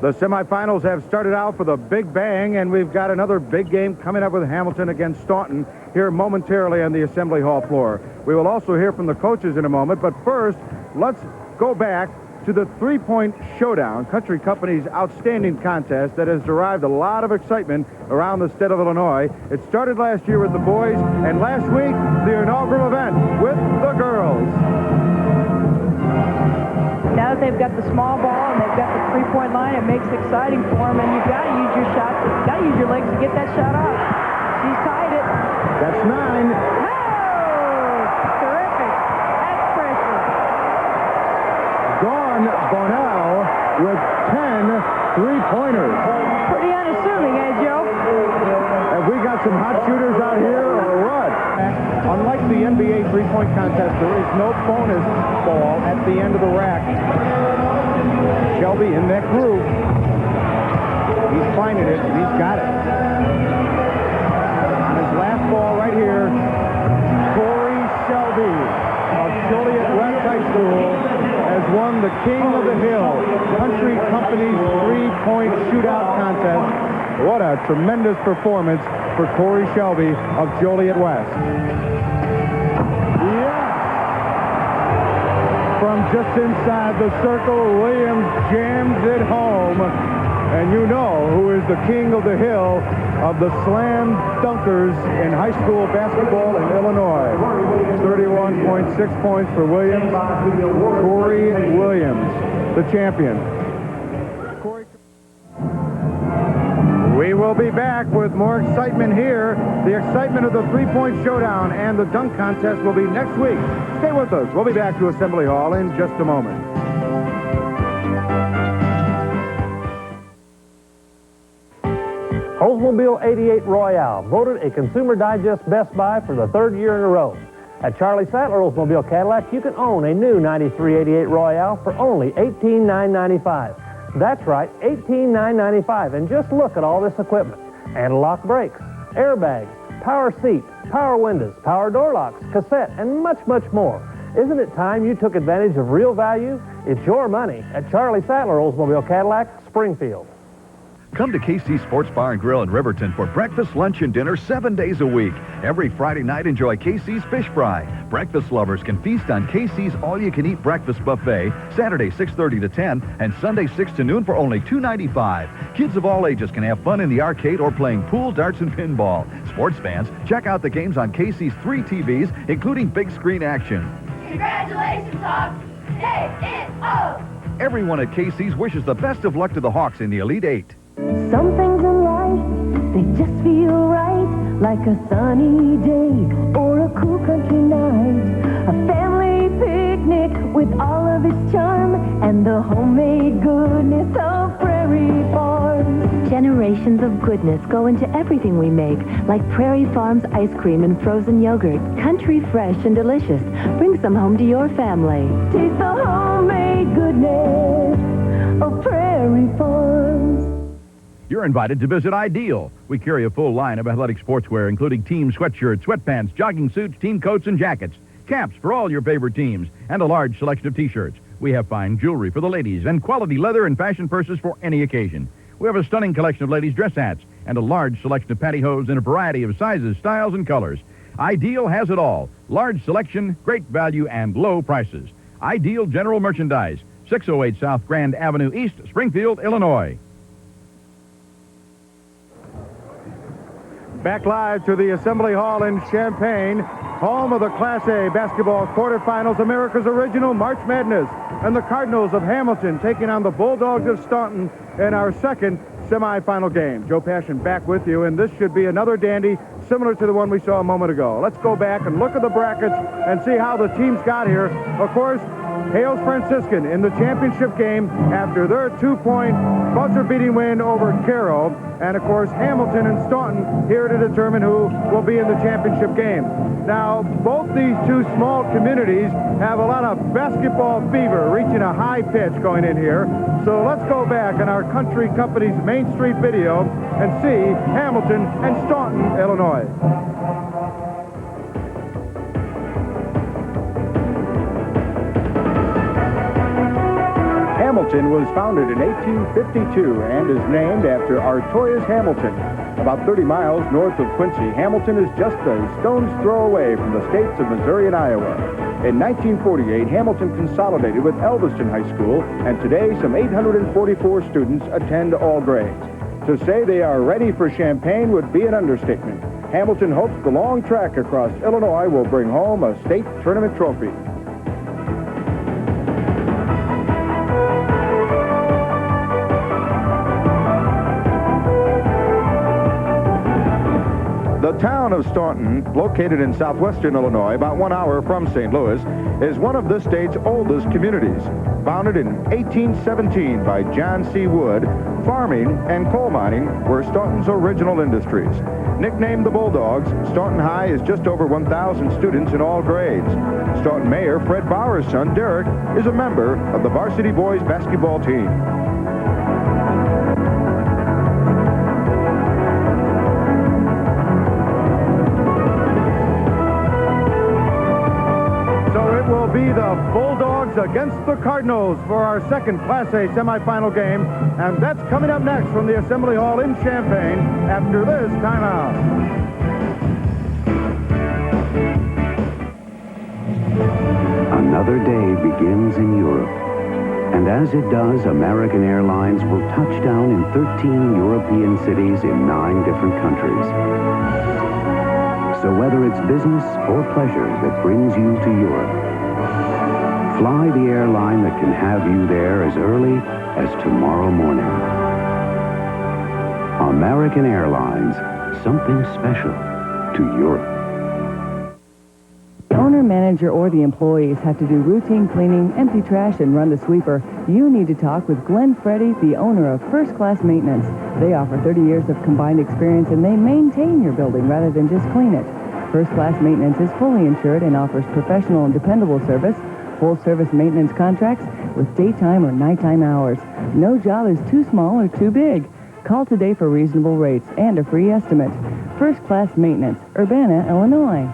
The semifinals have started out with a big bang, and we've got another big game coming up with Hamilton against Staunton here momentarily on the Assembly Hall floor. We will also hear from the coaches in a moment, but first, let's go back to the three-point showdown, Country Company's outstanding contest that has derived a lot of excitement around the state of Illinois. It started last year with the boys, and last week, the inaugural event with the girls. Now that they've got the small ball and they've got the three-point line, it makes it exciting for them, and you've got to use your shot. You've got to use your legs to get that shot off. She's tied it. That's 9. Oh, terrific. That's pressure. Dawn Bonnell with 10 three-pointers. Pretty unassuming, eh, Joe? Have we got some hot shooters out here or what? Unlike the NBA three-point contest, there is no bonus ball at the end of the rack. Shelby in that groove. He's finding it, and he's got it. On his last ball right here, Corey Shelby of Joliet West High School has won the King of the Hill Country Company's three-point shootout contest. What a tremendous performance for Corey Shelby of Joliet West. From just inside the circle, Williams jams it home. And you know who is the king of the hill of the slam dunkers in high school basketball in Illinois. 31.6 points for Williams. Corey Williams, the champion. We will be back with more excitement here. The excitement of the three-point showdown and the dunk contest will be next week. Stay with us. We'll be back to Assembly Hall in just a moment. Oldsmobile 88 Royale, voted a Consumer Digest Best Buy for the third year in a row. At Charlie Sattler Oldsmobile Cadillac, you can own a new 93 88 Royale for only $18,995. That's right, $18,995, and just look at all this equipment. Anti-lock brakes, airbags, power seat, power windows, power door locks, cassette, and much, much more. Isn't it time you took advantage of real value? It's your money at Charlie Sattler Oldsmobile Cadillac, Springfield. Come to KC Sports Bar and Grill in Riverton for breakfast, lunch, and dinner 7 days a week. Every Friday night, enjoy KC's Fish Fry. Breakfast lovers can feast on KC's all-you-can-eat breakfast buffet, Saturday 6:30 to 10, and Sunday 6 to noon for only $2.95. Kids of all ages can have fun in the arcade or playing pool, darts, and pinball. Sports fans, check out the games on KC's 3 TVs, including big screen action. Congratulations, Hawks! A-N-O! Everyone at KC's wishes the best of luck to the Hawks in the Elite Eight. Some things in life, they just feel right, like a sunny day or a cool country night. A family picnic with all of its charm and the homemade goodness of Prairie Farms. Generations of goodness go into everything we make, like Prairie Farms ice cream and frozen yogurt. Country fresh and delicious. Bring some home to your family. Taste the homemade goodness of Prairie Farms. You're invited to visit Ideal. We carry a full line of athletic sportswear, including team sweatshirts, sweatpants, jogging suits, team coats, and jackets. Caps for all your favorite teams, and a large selection of T-shirts. We have fine jewelry for the ladies, and quality leather and fashion purses for any occasion. We have a stunning collection of ladies' dress hats, and a large selection of pantyhose in a variety of sizes, styles, and colors. Ideal has it all. Large selection, great value, and low prices. Ideal General Merchandise, 608 South Grand Avenue East, Springfield, Illinois. Back live to the Assembly Hall in Champaign, home of the Class A basketball quarterfinals, America's original March Madness, and the Cardinals of Hamilton taking on the Bulldogs of Staunton in our second semifinal game. Joe Passion back with you, and this should be another dandy similar to the one we saw a moment ago. Let's go back and look at the brackets and see how the teams got here. Of course, Hales Franciscan in the championship game after their 2-point buzzer-beating win over Carroll. And, of course, Hamilton and Staunton here to determine who will be in the championship game. Now, both these two small communities have a lot of basketball fever reaching a high pitch going in here. So let's go back in our Country Company's Main Street video and see Hamilton and Staunton, Illinois. Hamilton was founded in 1852 and is named after Artois Hamilton. About 30 miles north of Quincy, Hamilton is just a stone's throw away from the states of Missouri and Iowa. In 1948, Hamilton consolidated with Elviston High School, and today some 844 students attend all grades. To say they are ready for Champaign would be an understatement. Hamilton hopes the long track across Illinois will bring home a state tournament trophy. The town of Staunton, located in southwestern Illinois, about 1 hour from St. Louis, is one of the state's oldest communities. Founded in 1817 by John C. Wood, farming and coal mining were Staunton's original industries. Nicknamed the Bulldogs, Staunton High is just over 1,000 students in all grades. Staunton Mayor Fred Bauer's son, Derek, is a member of the varsity boys basketball team. Will be the Bulldogs against the Cardinals for our second Class A semifinal game, and that's coming up next from the Assembly Hall in Champaign after this timeout. Another day begins in Europe, and as it does, American Airlines will touch down in 13 European cities in 9 different countries. So whether it's business or pleasure that brings you to Europe, fly the airline that can have you there as early as tomorrow morning. American Airlines, something special to Europe. The owner, manager, or the employees have to do routine cleaning, empty trash, and run the sweeper. You need to talk with Glenn Freddy, the owner of First Class Maintenance. They offer 30 years of combined experience, and they maintain your building rather than just clean it. First Class Maintenance is fully insured and offers professional and dependable service, full-service maintenance contracts with daytime or nighttime hours. No job is too small or too big. Call today for reasonable rates and a free estimate. First Class Maintenance, Urbana, Illinois.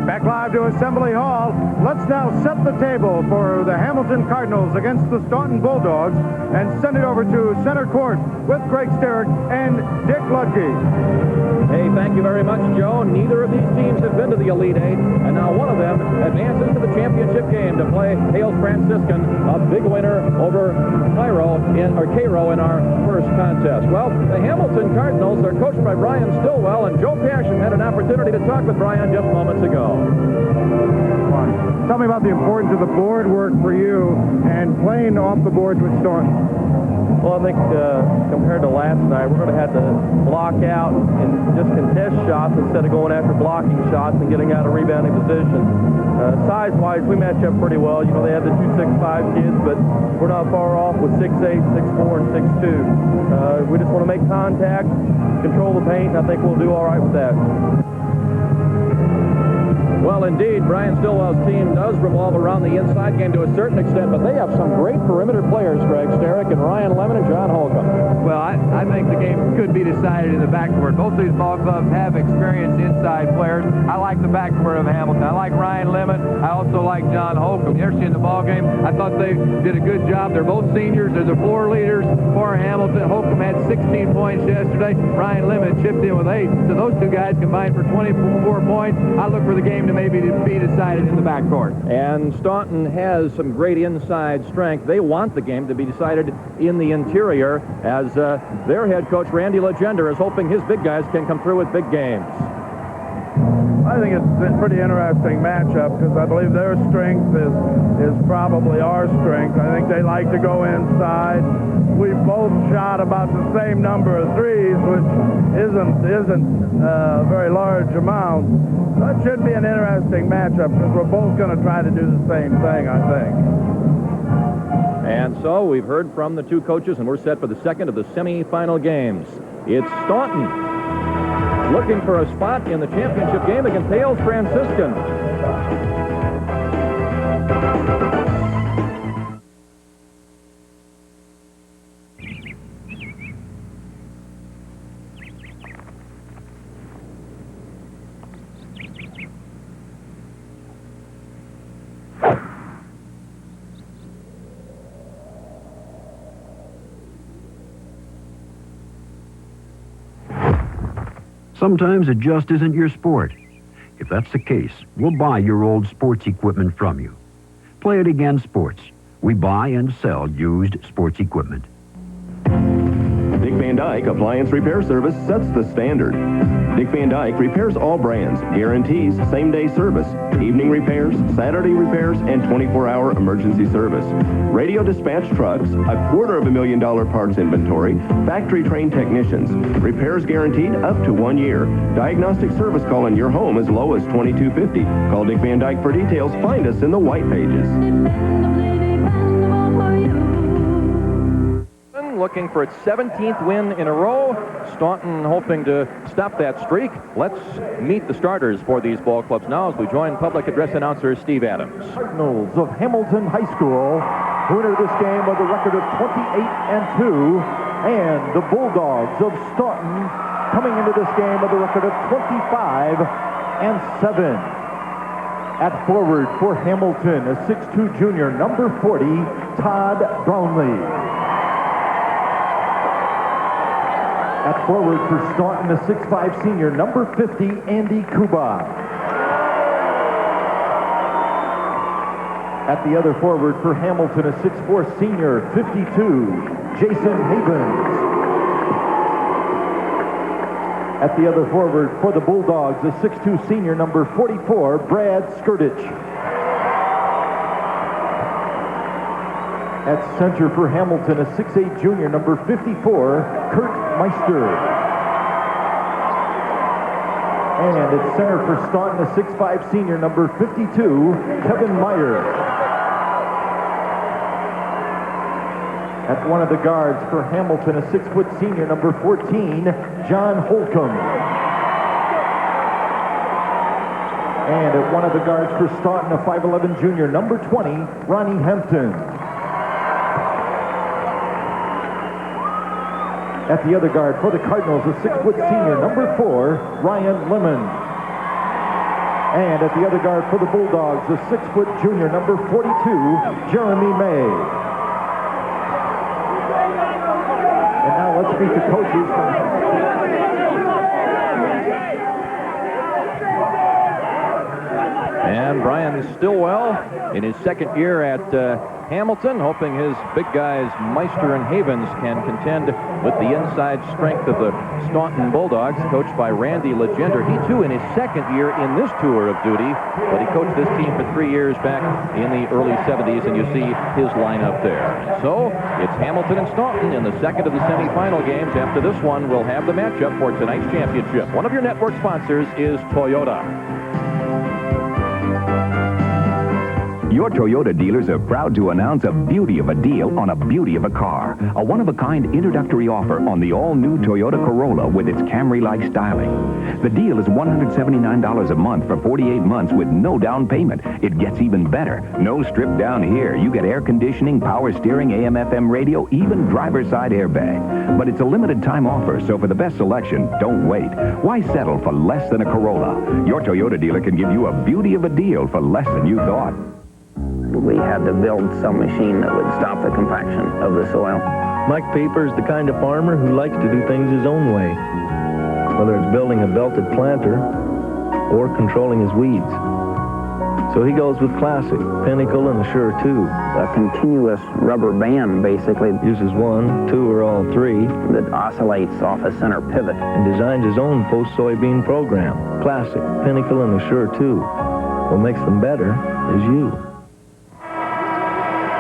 Back live to Assembly Hall. Let's now set the table for the Hamilton Cardinals against the Staunton Bulldogs and send it over to center court with Greg Sterick and Dick Ludke. Hey, thank you very much, Joe. Neither of these teams have been to the Elite Eight, and now one of them advances to the championship game to play Hales Franciscan, a big winner over Cairo in our first contest. Well, the Hamilton Cardinals are coached by Brian Stillwell, and Joe Passion had an opportunity to talk with Brian just moments ago. Tell me about the importance of the board work for you and playing off the boards with Staunton. Well, I think compared to last night, we're going to have to block out and just contest shots instead of going after blocking shots and getting out of rebounding position. Size-wise, we match up pretty well. You know, they have the 2'6" kids, but we're not far off with 6'8", 6'4", and 6'2". We just want to make contact, control the paint, and I think we'll do all right with that. Well, indeed, Brian Stillwell's team does revolve around the inside game to a certain extent, but they have some great perimeter players, Greg Sterick and Ryan Lemon and John Holcomb. Well, I think the game could be decided in the backcourt. Both these ball clubs have experienced inside players. I like the backcourt of Hamilton. I like Ryan Lemon. I also like John Holcomb. Interesting in the ball game. I thought they did a good job. They're both seniors. They're the floor leaders for Hamilton. Holcomb had 16 points yesterday. Ryan Lemon chipped in with 8. So those two guys combined for 24 points. I look for the game to maybe be decided in the backcourt. And Staunton has some great inside strength. They want the game to be decided in the interior, as their head coach, Randy Legender, is hoping his big guys can come through with big games. I think it's a pretty interesting matchup because I believe their strength is probably our strength. I think they like to go inside. We both shot about the same number of threes, which isn't a very large amount. That should be an interesting matchup because we're both going to try to do the same thing, I think. And so we've heard from the two coaches, and we're set for the second of the semifinal games. It's Staunton looking for a spot in the championship game against Hales Franciscan. Sometimes it just isn't your sport. If that's the case, we'll buy your old sports equipment from you. Play It Again Sports. We buy and sell used sports equipment. Dick Van Dyke Appliance Repair Service sets the standard. Dick Van Dyke repairs all brands, guarantees same-day service, evening repairs, Saturday repairs, and 24-hour emergency service. Radio dispatch trucks, $250,000 parts inventory, factory-trained technicians, repairs guaranteed up to 1 year. Diagnostic service call in your home as low as $22.50. Call Dick Van Dyke for details. Find us in the white pages. Looking for its 17th win in a row. Staunton hoping to stop that streak. Let's meet the starters for these ball clubs now as we join public address announcer Steve Adams. Cardinals of Hamilton High School, who enter this game with a record of 28-2, and the Bulldogs of Staunton coming into this game with a record of 25-7. At forward for Hamilton, a 6'2 junior, number 40, Todd Brownlee. At forward for Staunton, a 6'5 senior, number 50, Andy Kuba. At the other forward for Hamilton, a 6'4 senior, 52, Jason Havens. At the other forward for the Bulldogs, a 6'2 senior, number 44, Brad Skirtich. At center for Hamilton, a 6'8 junior, number 54, Kurt Meister. And at center for Staunton, a 6'5 senior, number 52, Kevin Meyer. At one of the guards for Hamilton, a 6-foot senior, number 14, John Holcomb. And at one of the guards for Staunton, a 5'11 junior, number 20, Ronnie Hampton. At the other guard for the Cardinals, a 6-foot senior, number 4, Ryan Lemon. And at the other guard for the Bulldogs, a 6-foot junior, number 42, Jeremy May. And now let's meet the coaches And Brian Stillwell in his second year at Hamilton, hoping his big guys Meister and Havens can contend with the inside strength of the Staunton Bulldogs, coached by Randy Legender. He too in his second year in this tour of duty, but he coached this team for 3 years back in the early 70s, and you see his lineup there. And so it's Hamilton and Staunton in the second of the semifinal games. After this one, we'll have the matchup for tonight's championship. One of your network sponsors is Toyota. Your Toyota dealers are proud to announce a beauty of a deal on a beauty of a car. A one-of-a-kind introductory offer on the all-new Toyota Corolla with its Camry-like styling. The deal is $179 a month for 48 months with no down payment. It gets even better. No strip down here. You get air conditioning, power steering, AM/FM radio, even driver's side airbag. But it's a limited time offer, so for the best selection, don't wait. Why settle for less than a Corolla? Your Toyota dealer can give you a beauty of a deal for less than you thought. We had to build some machine that would stop the compaction of the soil. Mike Pieper is the kind of farmer who likes to do things his own way, whether it's building a belted planter or controlling his weeds. So he goes with Classic, Pinnacle, and the Sure 2. A continuous rubber band, basically. Uses 1, 2, or all 3. That oscillates off a center pivot. And designs his own post-soybean program. Classic, Pinnacle, and the Sure 2. What makes them better is you.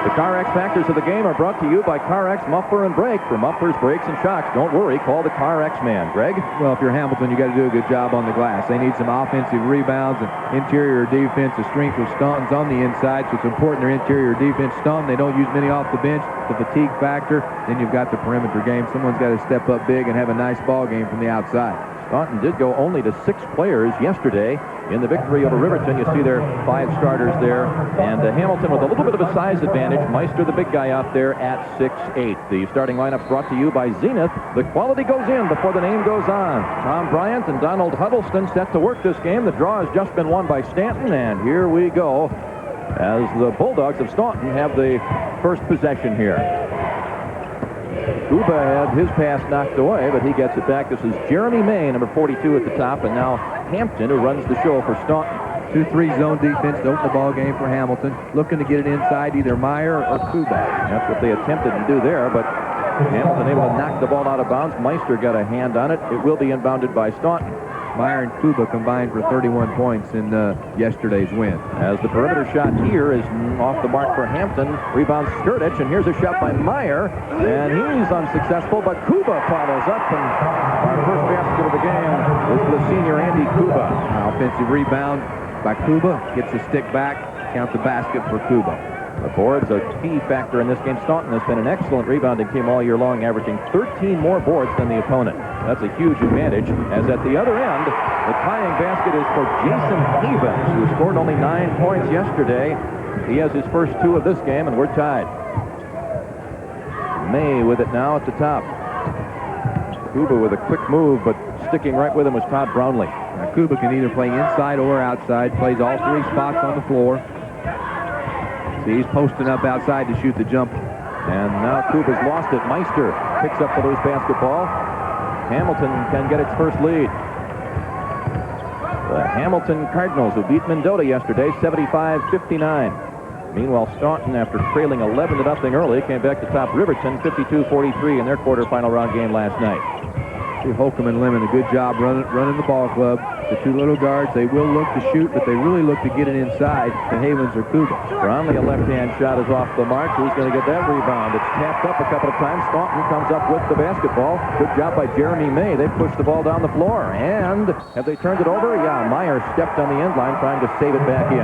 The CarX factors of the game are brought to you by CarX Muffler and Brake. For mufflers, brakes, and shocks, don't worry, call the CarX man. Greg? Well, if you're Hamilton, you got to do a good job on the glass. They need some offensive rebounds and interior defense. The strength of Staunton's on the inside, so it's important their interior defense. Staunton, they don't use many off the bench. The fatigue factor. Then you've got the perimeter game. Someone's got to step up big and have a nice ball game from the outside. Staunton did go only to 6 players yesterday in the victory over Riverton. You see their 5 starters there. And Hamilton with a little bit of a size advantage. Meister, the big guy out there at 6'8". The starting lineup brought to you by Zenith. The quality goes in before the name goes on. Tom Bryant and Donald Huddleston set to work this game. The draw has just been won by Stanton. And here we go as the Bulldogs of Staunton have the first possession here. Kuba had his pass knocked away, but he gets it back. This is Jeremy May, number 42 at the top, and now Hampton, who runs the show for Staunton. 2-3 zone defense to open the ball game for Hamilton, looking to get it inside either Meyer or Kuba. That's what they attempted to do there, but Hamilton able to knock the ball out of bounds. Meister got a hand on it. It will be inbounded by Staunton. Meyer and Kuba combined for 31 points in yesterday's win. As the perimeter shot here is off the mark for Hampton. Rebound Skurdich, and here's a shot by Meyer, and he's unsuccessful, but Kuba follows up, and our first basket of the game is for the senior Andy Kuba. Offensive rebound by Kuba, gets the stick back, count the basket for Kuba. The boards a key factor in this game. Staunton has been an excellent rebounding team all year long, averaging 13 more boards than the opponent. That's a huge advantage, as at the other end, the tying basket is for Jason Havens, who scored only 9 points yesterday. He has his first 2 of this game, and we're tied. May with it now at the top. Kuba with a quick move, but sticking right with him was Todd Brownlee. Now, Kuba can either play inside or outside, plays all 3 spots on the floor. See, he's posting up outside to shoot the jumper. And now Kuba's lost it. Meister picks up the loose basketball. Hamilton can get its first lead. The Hamilton Cardinals, who beat Mendota yesterday, 75-59. Meanwhile, Staunton, after trailing 11-0 early, came back to top Riverton, 52-43 in their quarterfinal round game last night. See, Holcomb and Lemon, a good job running the ball club. The 2 little guards, they will look to shoot, but they really look to get it inside to Havens or Kuba. Brownlee, a left-hand shot is off the mark. Who's going to get that rebound? It's tapped up a couple of times. Staunton comes up with the basketball. Good job by Jeremy May. They pushed the ball down the floor. And have they turned it over? Yeah, Meyer stepped on the end line trying to save it back in.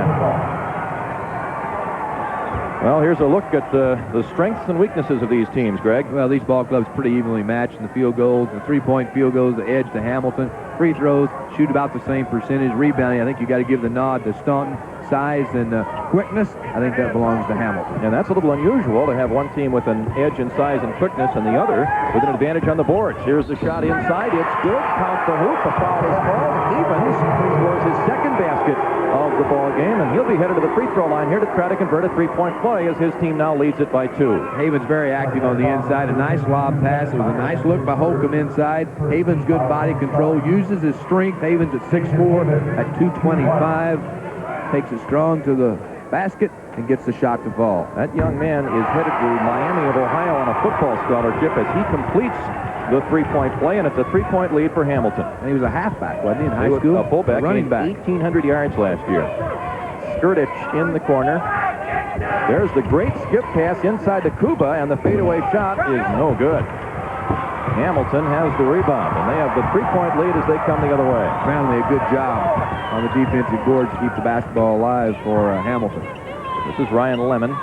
Well, here's a look at the strengths and weaknesses of these teams, Greg. Well, these ball clubs pretty evenly matched in the field goals. The 3-point field goals, the edge to Hamilton. Free throws, shoot about the same percentage. Rebounding, I think you got to give the nod to Staunton. Size and quickness, I think that belongs to Hamilton. And that's a little unusual to have one team with an edge in size and quickness and the other with an advantage on the boards. Here's the shot inside. It's good. Count the hoop. A foul is called. Havens scores his second basket of the ball game, and he'll be headed to the free throw line here to try to convert a 3-point play as his team now leads it by 2. Havens very active on the inside. A nice lob pass. It was a nice look by Holcomb inside. Havens good body control. Uses his strength. Havens at 6'4", at 225. Takes it strong to the basket and gets the shot to fall. That young man is headed to Miami of Ohio on a football scholarship as he completes the 3-point play, and it's a 3-point lead for Hamilton. And he was a halfback, wasn't he, in high school? A fullback, running back. 1,800 yards last year. Skurdich in the corner. There's the great skip pass inside to Kuba, and the fadeaway shot is no good. Hamilton has the rebound, and they have the 3-point lead as they come the other way. Apparently a good job on the defensive board to keep the basketball alive for Hamilton. This is Ryan Lemon.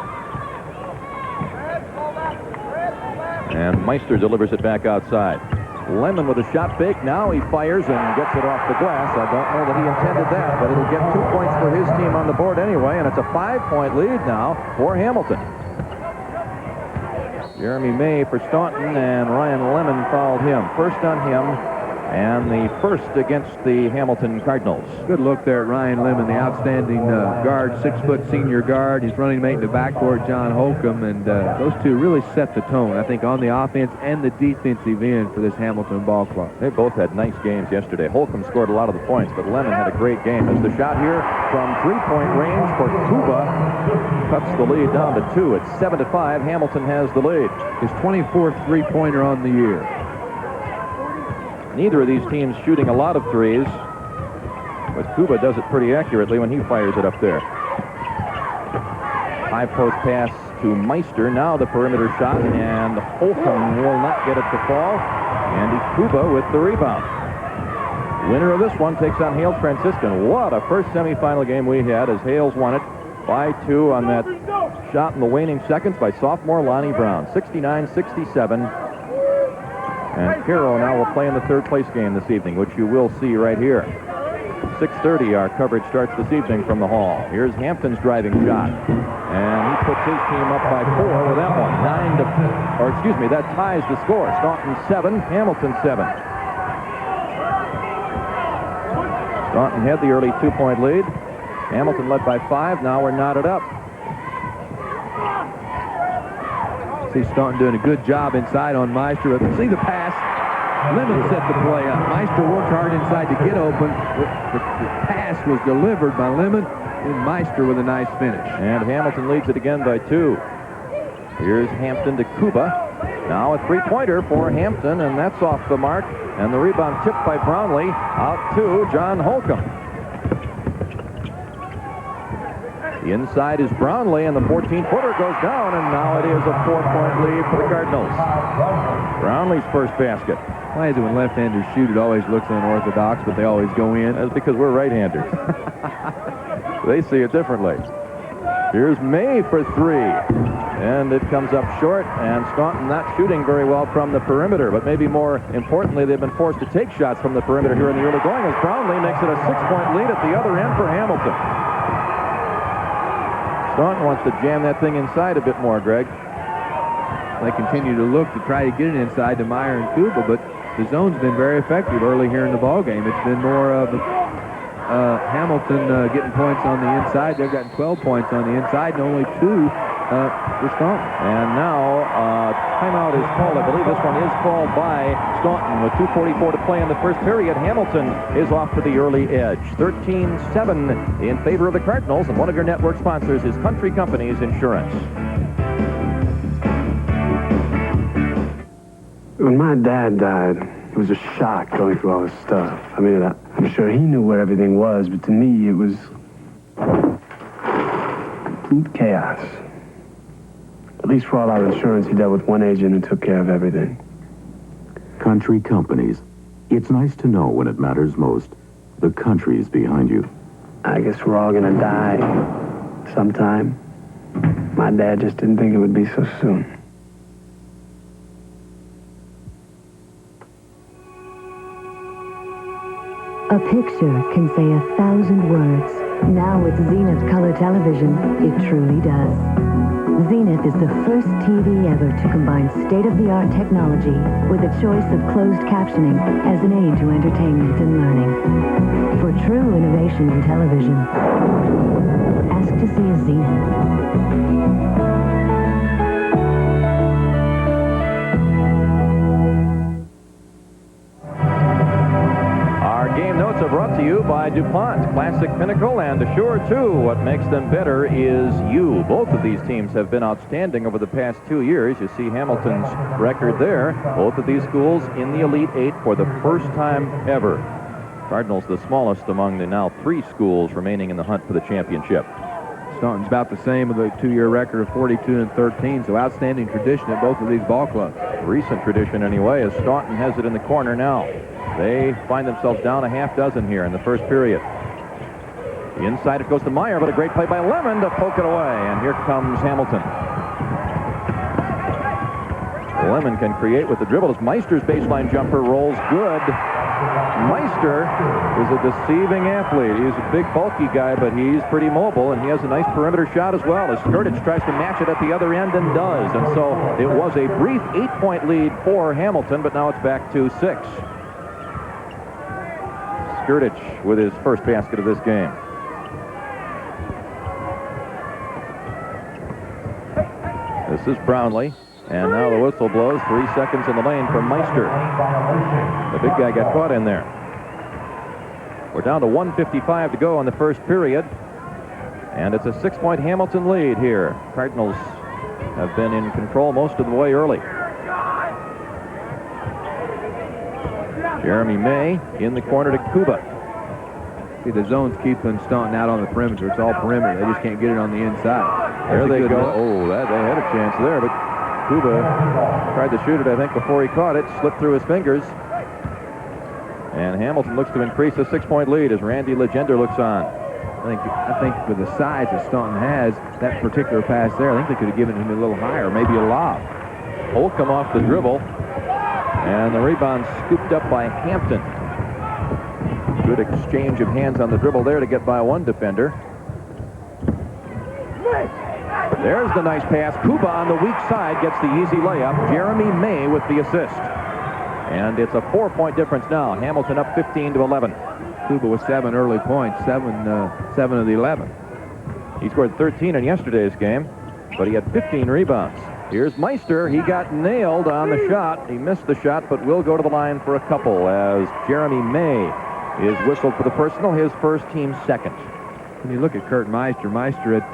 And Meister delivers it back outside. Lemon with a shot fake. Now he fires and gets it off the glass. I don't know that he intended that, but it'll get 2 points for his team on the board anyway, and it's a 5-point lead now for Hamilton. Jeremy May for Staunton, and Ryan Lemon fouled him. First on him, and the first against the Hamilton Cardinals. Good look there at Ryan Lemon, the outstanding guard, 6-foot senior guard. His running mate in the backcourt, John Holcomb, and those two really set the tone, I think, on the offense and the defensive end for this Hamilton ball club. They both had nice games yesterday. Holcomb scored a lot of the points, but Lemon had a great game. As the shot here from 3-point range for Kuba cuts the lead down to 2. It's 7-5. Hamilton has the lead. His 24th 3-pointer on the year. Neither of these teams shooting a lot of threes, but Kuba does it pretty accurately when he fires it up there. High post pass to Meister. Now the perimeter shot, and Holcomb will not get it to fall. Andy Kuba with the rebound. Winner of this one takes on Hales Franciscan. What a first semifinal game we had as Hales won it by 2 on that shot in the waning seconds by sophomore Lonnie Brown. 69-67. And Caro now will play in the 3rd place game this evening, which you will see right here. 6:30, our coverage starts this evening from the hall. Here's Hampton's driving shot. And he puts his team up by 4 with that one. That ties the score. Staunton 7, Hamilton 7. Staunton had the early 2-point lead. Hamilton led by 5. Now we're knotted up. see Staunton doing a good job inside on Meister. But see the pass. Lemon set the play up. Meister worked hard inside to get open. The pass was delivered by Lemon, and Meister with a nice finish. And Hamilton leads it again by 2. Here's Hampton to Kuba. Now a three-pointer for Hampton, and that's off the mark. And the rebound tipped by Brownlee out to John Holcomb. The inside is Brownlee, and the 14-footer goes down, and now it is a 4-point lead for the Cardinals. Brownlee's first basket. Why is it when left-handers shoot, it always looks unorthodox, but they always go in? That's because we're right-handers. They see it differently. Here's May for 3. And it comes up short, and Staunton not shooting very well from the perimeter, but maybe more importantly, they've been forced to take shots from the perimeter here in the early going as Brownlee makes it a 6-point lead at the other end for Hamilton. Staunton wants to jam that thing inside a bit more, Greg. They continue to look to try to get it inside to Meyer and Kuba, but the zone's been very effective early here in the ball game. It's been more of Hamilton getting points on the inside. They've gotten 12 points on the inside and only 2 for Staunton. And now timeout is called. I believe this one is called by Staunton with 2:44 to play in the first period. Hamilton is off to the early edge. 13-7 in favor of the Cardinals, and one of your network sponsors is Country Companies Insurance. When my dad died, it was a shock going through all this stuff. I mean, I'm sure he knew where everything was, but to me, it was complete chaos. At least for all our insurance, he dealt with one agent who took care of everything. Country Companies. It's nice to know when it matters most. The country's behind you. I guess we're all gonna die sometime. My dad just didn't think it would be so soon. A picture can say 1,000 words. Now with Zenith Color Television, it truly does. Zenith is the first TV ever to combine state-of-the-art technology with a choice of closed captioning as an aid to entertainment and learning. For true innovation in television, ask to see a Zenith. Are brought to you by DuPont, Classic Pinnacle, and Assure 2. What makes them better is you. Both of these teams have been outstanding over the past 2 years. You see Hamilton's record there. Both of these schools in the Elite 8 for the first time ever. Cardinals the smallest among the now 3 schools remaining in the hunt for the championship. Staunton's about the same with a 2-year record of 42-13, so outstanding tradition at both of these ball clubs. Recent tradition anyway, as Staunton has it in the corner now. They find themselves down a half dozen here in the first period. The inside it goes to Meyer, but a great play by Lemon to poke it away, and here comes Hamilton. Lemon can create with the dribble as Meister's baseline jumper rolls good. Meister is a deceiving athlete. He's a big, bulky guy, but he's pretty mobile, and he has a nice perimeter shot as well, as Skirtich tries to match it at the other end and does. And so it was a brief 8-point lead for Hamilton, but now it's back to 6. Skirtich with his first basket of this game. This is Brownlee. And now the whistle blows. 3 seconds in the lane for Meister. The big guy got caught in there. We're down to 1:55 to go in the first period. And it's a 6-point Hamilton lead here. Cardinals have been in control most of the way early. Jeremy May in the corner to Kuba. See, the zone's keeping Staunton out on the perimeter. It's all perimeter. They just can't get it on the inside. There they go. Oh, they had a chance there, but Kuba tried to shoot it, I think, before he caught it. Slipped through his fingers. And Hamilton looks to increase a 6-point lead as Randy Legender looks on. I think with the size that Staunton has, that particular pass there, I think they could have given him a little higher, maybe a lob. Holcomb off the dribble. And the rebound scooped up by Hampton. Good exchange of hands on the dribble there to get by one defender. There's the nice pass. Kuba on the weak side gets the easy layup. Jeremy May with the assist. And it's a 4-point difference now. Hamilton up 15-11. Kuba with 7 early points, 7 of the 11. He scored 13 in yesterday's game, but he had 15 rebounds. Here's Meister. He got nailed on the shot. He missed the shot, but will go to the line for a couple as Jeremy May is whistled for the personal, his first, team second. When you look at Kurt Meister, Meister at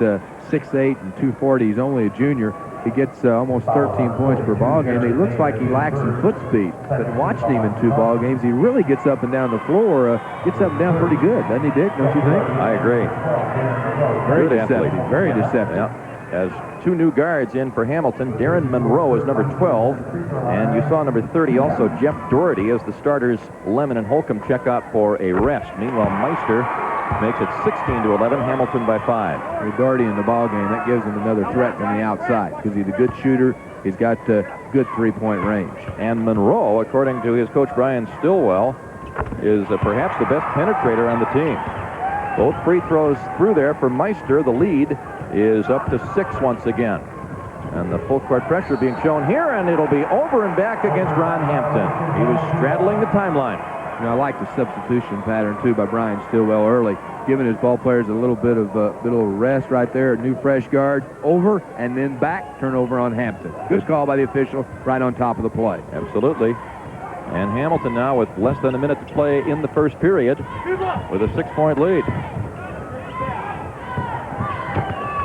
6'8" and 240, he's only a junior. He gets almost 13 points per ball game. He looks like he lacks some foot speed, but watching him in 2 ball games, he really gets up and down the floor, gets up and down pretty good, doesn't he, Dick? Don't you think? I agree. Very Good deceptive. athlete. Very deceptive. Yeah. As 2 new guards in for Hamilton. Darren Monroe is number 12, and you saw number 30 also Jeff Doherty as the starters Lemon and Holcomb check out for a rest. Meanwhile, Meister makes it 16-11, Hamilton by 5. With Doherty in the ball game, that gives him another threat from the outside because he's a good shooter. He's got good three-point range. And Monroe, according to his coach Brian Stillwell, is perhaps the best penetrator on the team. Both free throws through there for Meister. The lead is up to 6 once again. And the full court pressure being shown here, and it'll be over and back against Ron Hampton. He was straddling the timeline. You know, I like the substitution pattern, too, by Brian Stillwell early, giving his ball players a little bit of rest right there. New fresh guard, over, and then back, turnover on Hampton. Good call by the official, right on top of the play. Absolutely. And Hamilton now with less than a minute to play in the first period with a 6-point lead.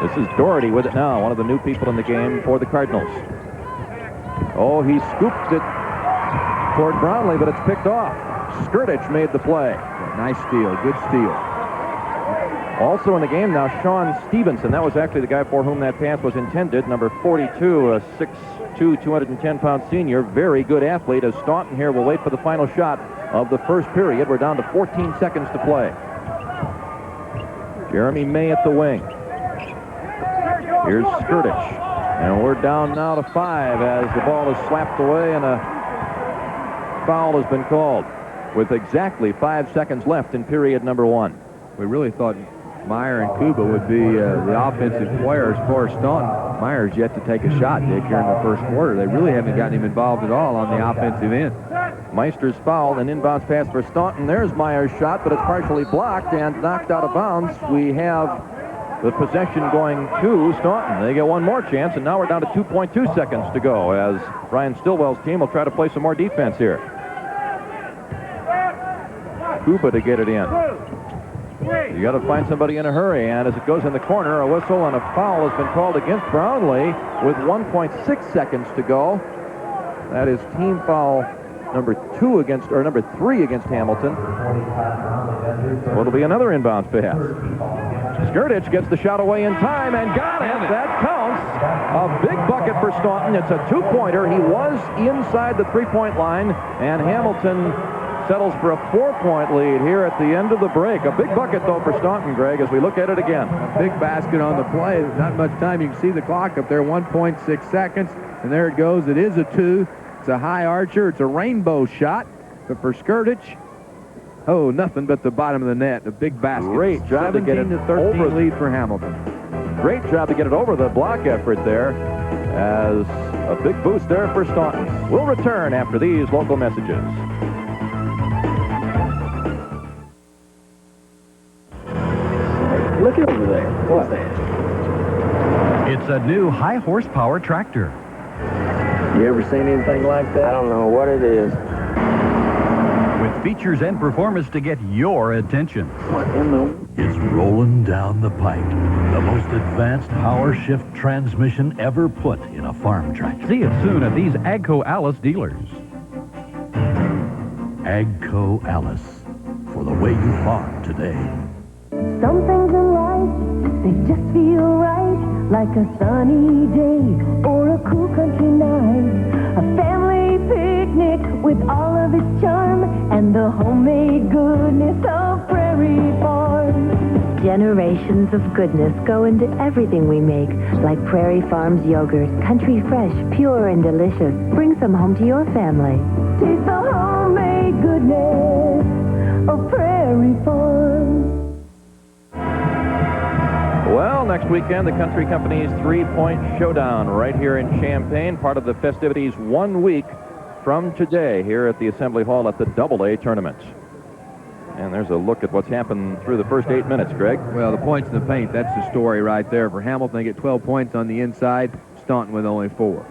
This is Doherty with it now, one of the new people in the game for the Cardinals. Oh, he scooped it toward Brownlee, but it's picked off. Skirtich made the play. Nice steal, good steal. Also in the game now, Sean Stevenson. That was actually the guy for whom that pass was intended. Number 42, a 6'2", 210-pound senior. Very good athlete as Staunton here will wait for the final shot of the first period. We're down to 14 seconds to play. Jeremy May at the wing. Here's Skirtich. And we're down now to 5 as the ball is slapped away and a foul has been called with exactly 5 seconds left in period number 1. We really thought Meyer and Kuba would be the offensive players for Staunton. Meyer's yet to take a shot, Dick, here in the first quarter. They really haven't gotten him involved at all on the offensive end. Meister's fouled, an inbounds pass for Staunton. There's Meyer's shot, but it's partially blocked and knocked out of bounds. We have the possession going to Staunton. They get one more chance, and now we're down to 2.2 seconds to go as Brian Stillwell's team will try to play some more defense here. Kuba to get it in. You got to find somebody in a hurry, and as it goes in the corner, a whistle and a foul has been called against Brownlee with 1.6 seconds to go. That is team foul number 3 against Hamilton. Well, it'll be another inbounds pass. Skirtich gets the shot away in time and got it. That counts. A big bucket for Staunton. It's a 2-pointer. He was inside the 3-point line, and Hamilton settles for a 4-point lead here at the end of the break. A big bucket, though, for Staunton, Greg, as we look at it again. A big basket on the play. Not much time. You can see the clock up there, 1.6 seconds, and there it goes. It is a 2. It's a high archer. It's a rainbow shot, but for Skirtich, oh, nothing but the bottom of the net. A big basket. Great job to get it 17-13 over. lead for Hamilton. Great job to get it over the block effort there as a big boost there for Staunton. We'll return after these local messages. Look over there. What's that? It's a new high-horsepower tractor. You ever seen anything like that? I don't know what it is. With features and performance to get your attention. What in the... It's rolling down the pike. The most advanced power shift transmission ever put in a farm tractor. See it soon at these AGCO Alice dealers. AGCO Alice. For the way you farm today. Some things in life, they just feel right, like a sunny day or a cool country night. A family picnic with all of its charm and the homemade goodness of Prairie Farm. Generations of goodness go into everything we make, like Prairie Farms yogurt, country fresh, pure and delicious. Bring some home to your family. Taste the homemade goodness of Prairie Farm. Well, next weekend, the Country Company's 3-point showdown right here in Champaign, part of the festivities 1 week from today here at the Assembly Hall at the AA tournament. And there's a look at what's happened through the first 8 minutes, Greg. Well, the points in the paint, that's the story right there. For Hamilton, they get 12 points on the inside. Staunton with only 4.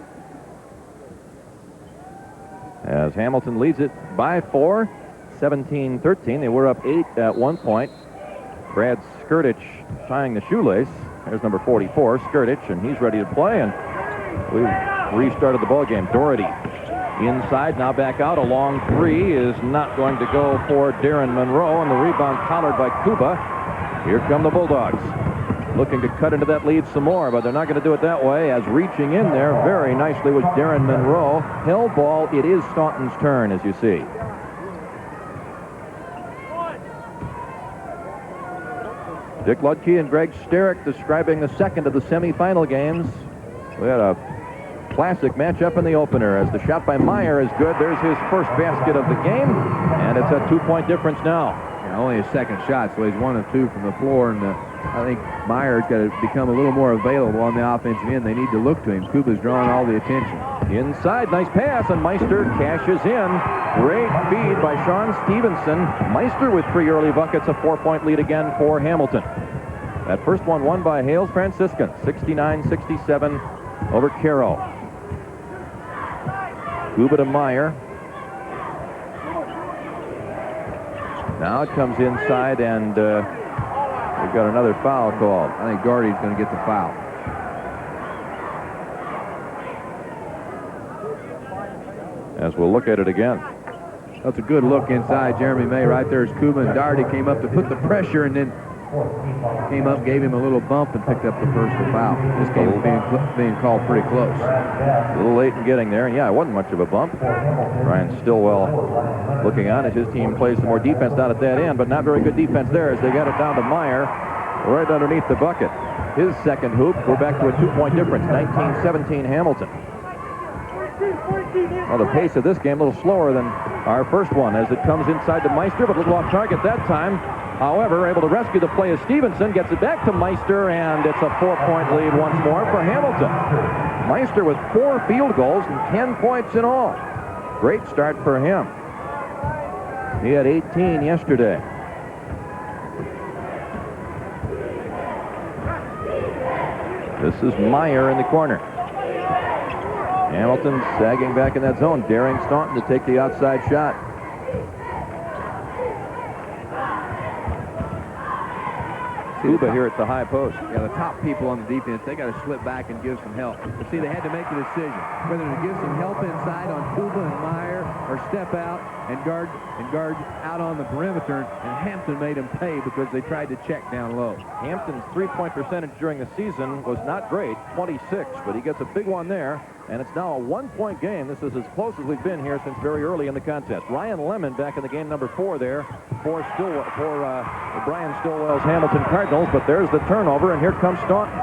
As Hamilton leads it by 4, 17-13. They were up 8 at one point. Brad Skirtich tying the shoelace. There's number 44, Skirtich, and he's ready to play, and we've restarted the ball game. Doherty inside, now back out. A long 3 is not going to go for Darren Monroe, and the rebound collared by Kuba. Here come the Bulldogs, looking to cut into that lead some more, but they're not going to do it that way, as reaching in there very nicely was Darren Monroe. Held ball. It is Staunton's turn, as you see. Dick Ludke and Greg Sterrick describing the second of the semifinal games. We had a classic matchup in the opener, as the shot by Meyer is good. There's his first basket of the game, and it's a 2-point difference now. Yeah, only a second shot, so he's 1 of 2 from the floor, and I think Meyer's got to become a little more available on the offensive end. They need to look to him. Kuba's drawing all the attention. Inside, nice pass, and Meister cashes in. Great feed by Sean Stevenson. Meister with 3 early buckets, a 4-point lead again for Hamilton. That first one won by Hales Franciscan, 69-67 over Caro. Kuba to Meyer. Now it comes inside, and we've got another foul called. I think Gardy's going to get the foul. As we'll look at it again. That's a good look inside. Jeremy May right there as Kuba and Doherty came up to put the pressure, and then came up, gave him a little bump, and picked up the first foul. This game is being called pretty close. A little late in getting there, and yeah, it wasn't much of a bump. Ryan Stillwell looking on as his team plays some more defense down at that end, but not very good defense there as they got it down to Meyer right underneath the bucket. His second hoop, we're back to a 2-point difference, 19-17 Hamilton. Well, the pace of this game a little slower than our first one as it comes inside to Meister, but a little off target that time. However, able to rescue the play as Stevenson gets it back to Meister, and it's a 4-point lead once more for Hamilton. Meister with 4 field goals and 10 points in all. Great start for him. He had 18 yesterday. This is Meyer in the corner. Hamilton sagging back in that zone, daring Staunton to take the outside shot. Kuba here at the high post. Yeah, the top people on the defense, they got to slip back and give some help. But see, they had to make a decision whether to give some help inside on Kuba and Meyer or step out and guard out on the perimeter, and Hampton made them pay because they tried to check down low. Hampton's 3-point percentage during the season was not great, 26, but he gets a big one there, and it's now a 1-point game. This is as close as we've been here since very early in the contest. Ryan Lemon back in the game, number 4 there for Brian Stillwell's Hamilton Cardinals, but there's the turnover, and here comes Staunton.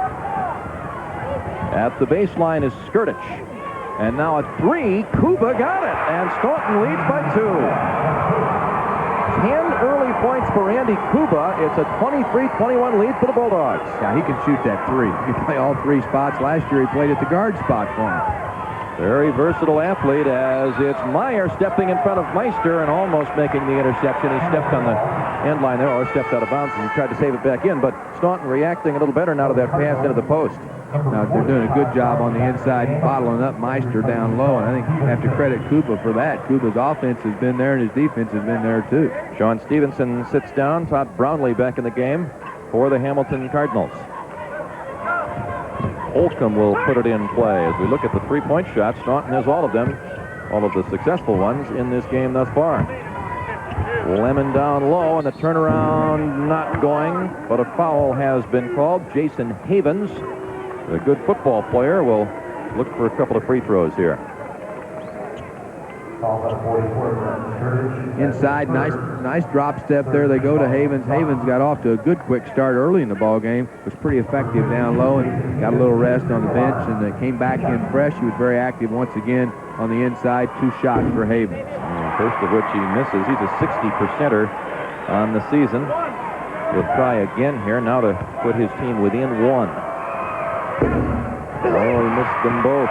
At the baseline is Skirtich. And now a 3, Kuba got it, and Staunton leads by 2. 10 early points for Andy Kuba. It's a 23-21 lead for the Bulldogs. Yeah, he can shoot that 3. He can play all 3 spots. Last year he played at the guard spot for him. Very versatile athlete, as it's Meyer stepping in front of Meister and almost making the interception. He stepped on the end line there, or stepped out of bounds, and he tried to save it back in, but Staunton reacting a little better now to that pass into the post. Now, they're doing a good job on the inside, bottling up Meister down low, and I think you have to credit Kuba for that. Kuba's offense has been there, and his defense has been there, too. Sean Stevenson sits down. Todd Brownlee back in the game for the Hamilton Cardinals. Holcomb will put it in play. As we look at the 3-point shots, Staunton has all of them, all of the successful ones in this game thus far. Lemon down low, and the turnaround not going, but a foul has been called. Jason Havens, a good football player, will look for a couple of free throws here. Inside, nice drop step there. They go to Havens. Havens got off to a good quick start early in the ball game. Was pretty effective down low and got a little rest on the bench, and they came back in fresh. He was very active once again on the inside. 2 shots for Havens. First of which he misses. He's a 60%er on the season. He'll try again here now to put his team within 1. Oh, he missed them both.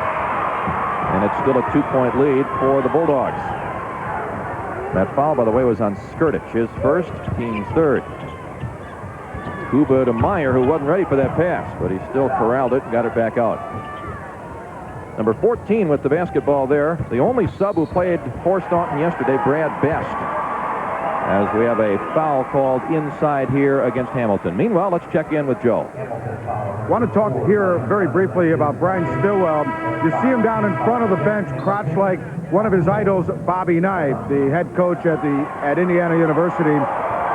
And it's still a 2-point lead for the Bulldogs. That foul, by the way, was on Skirtich, his first, team's third. Kuba to Meyer, who wasn't ready for that pass, but he still corralled it and got it back out. Number 14 with the basketball there. The only sub who played for Staunton yesterday, Brad Best. As we have a foul called inside here against Hamilton. Meanwhile, let's check in with Joe. Want to talk here very briefly about Brian Stillwell. You see him down in front of the bench, crouched like one of his idols, Bobby Knight, the head coach at Indiana University.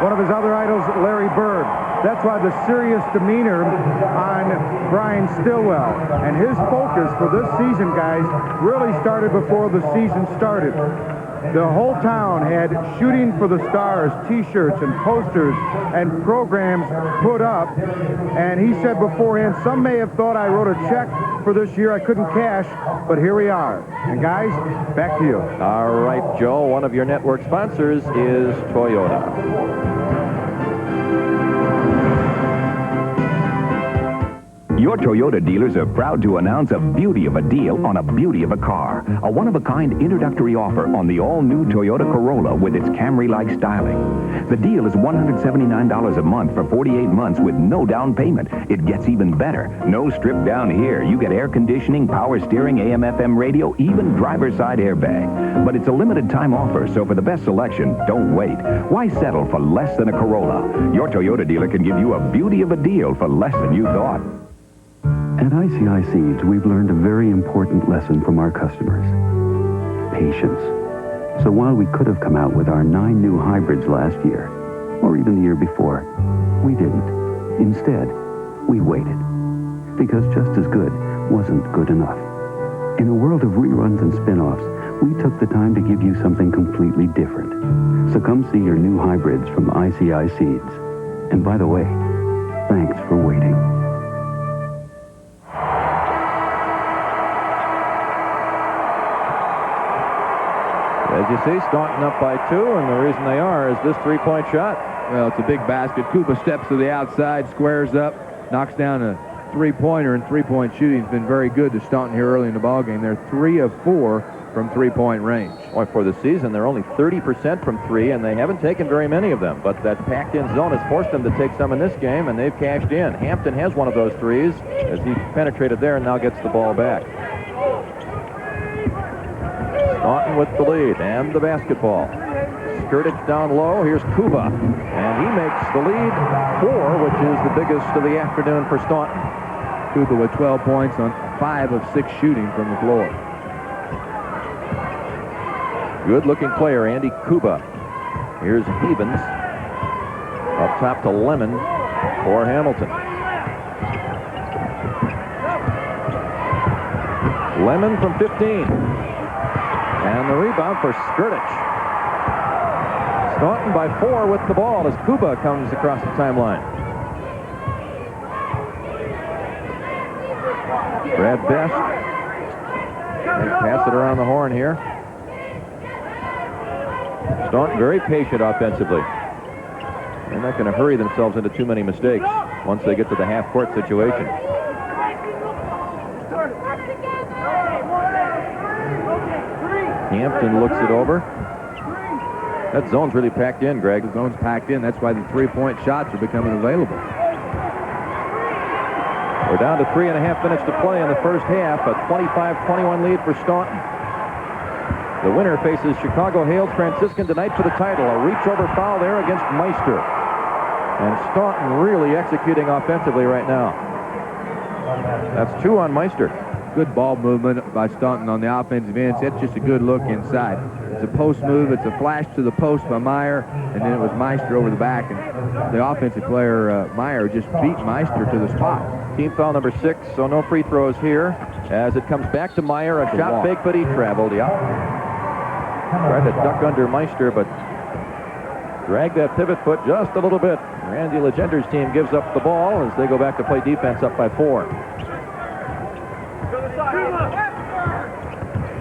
One of his other idols, Larry Bird. That's why the serious demeanor on Brian Stillwell. And his focus for this season, guys, really started before the season started. The whole town had Shooting for the Stars T-shirts and posters and programs put up. And he said beforehand, some may have thought I wrote a check for this year I couldn't cash, but here we are. And guys, back to you. All right, Joe, one of your network sponsors is Toyota. Your Toyota dealers are proud to announce a beauty of a deal on a beauty of a car. A one-of-a-kind introductory offer on the all-new Toyota Corolla with its Camry-like styling. The deal is $179 a month for 48 months with no down payment. It gets even better. No strip down here. You get air conditioning, power steering, AM/FM radio, even driver's side airbag. But it's a limited time offer, so for the best selection, don't wait. Why settle for less than a Corolla? Your Toyota dealer can give you a beauty of a deal for less than you thought. At ICI Seeds, we've learned a very important lesson from our customers. Patience. So while we could have come out with our 9 new hybrids last year, or even the year before, we didn't. Instead, we waited. Because just as good wasn't good enough. In a world of reruns and spin-offs, we took the time to give you something completely different. So come see your new hybrids from ICI Seeds. And by the way, thanks for waiting. As you see, Staunton up by 2, and the reason they are is this three-point shot. Well, it's a big basket. Koopa steps to the outside, squares up, knocks down a three-pointer, and three-point shooting has been very good to Staunton here early in the ballgame. They're 3 of 4 from three-point range. Boy, for the season, they're only 30% from 3, and they haven't taken very many of them. But that packed-in zone has forced them to take some in this game, and they've cashed in. Hampton has one of those threes as he penetrated there and now gets the ball back. Staunton with the lead and the basketball. Skirtage down low. Here's Kuba. And he makes the lead 4, which is the biggest of the afternoon for Staunton. Kuba with 12 points on 5 of 6 shooting from the floor. Good-looking player, Andy Kuba. Here's Evans. Up top to Lemon for Hamilton. Lemon from 15. And the rebound for Skirtage. Staunton by 4 with the ball as Kuba comes across the timeline. Brad Best. Pass it around the horn here. Staunton very patient offensively. They're not going to hurry themselves into too many mistakes once they get to the half-court situation. Hampton looks it over. That zone's really packed in, Greg. The zone's packed in. That's why the three-point shots are becoming available. We're down to 3.5 minutes to play in the first half. A 25-21 lead for Staunton. The winner faces Chicago Hales Franciscan tonight for the title. A reach-over foul there against Meister. And Staunton really executing offensively right now. That's 2 on Meister. Good ball movement by Staunton on the offensive end. That's just a good look inside. It's a post move. It's a flash to the post by Meyer, and then it was Meister over the back. And the offensive player, Meyer, just beat Meister to the spot. Team foul number 6, so no free throws here. As it comes back to Meyer, a shot fake, but he traveled. Yep. Tried to duck under Meister, but dragged that pivot foot just a little bit. Randy Legender's team gives up the ball as they go back to play defense up by 4.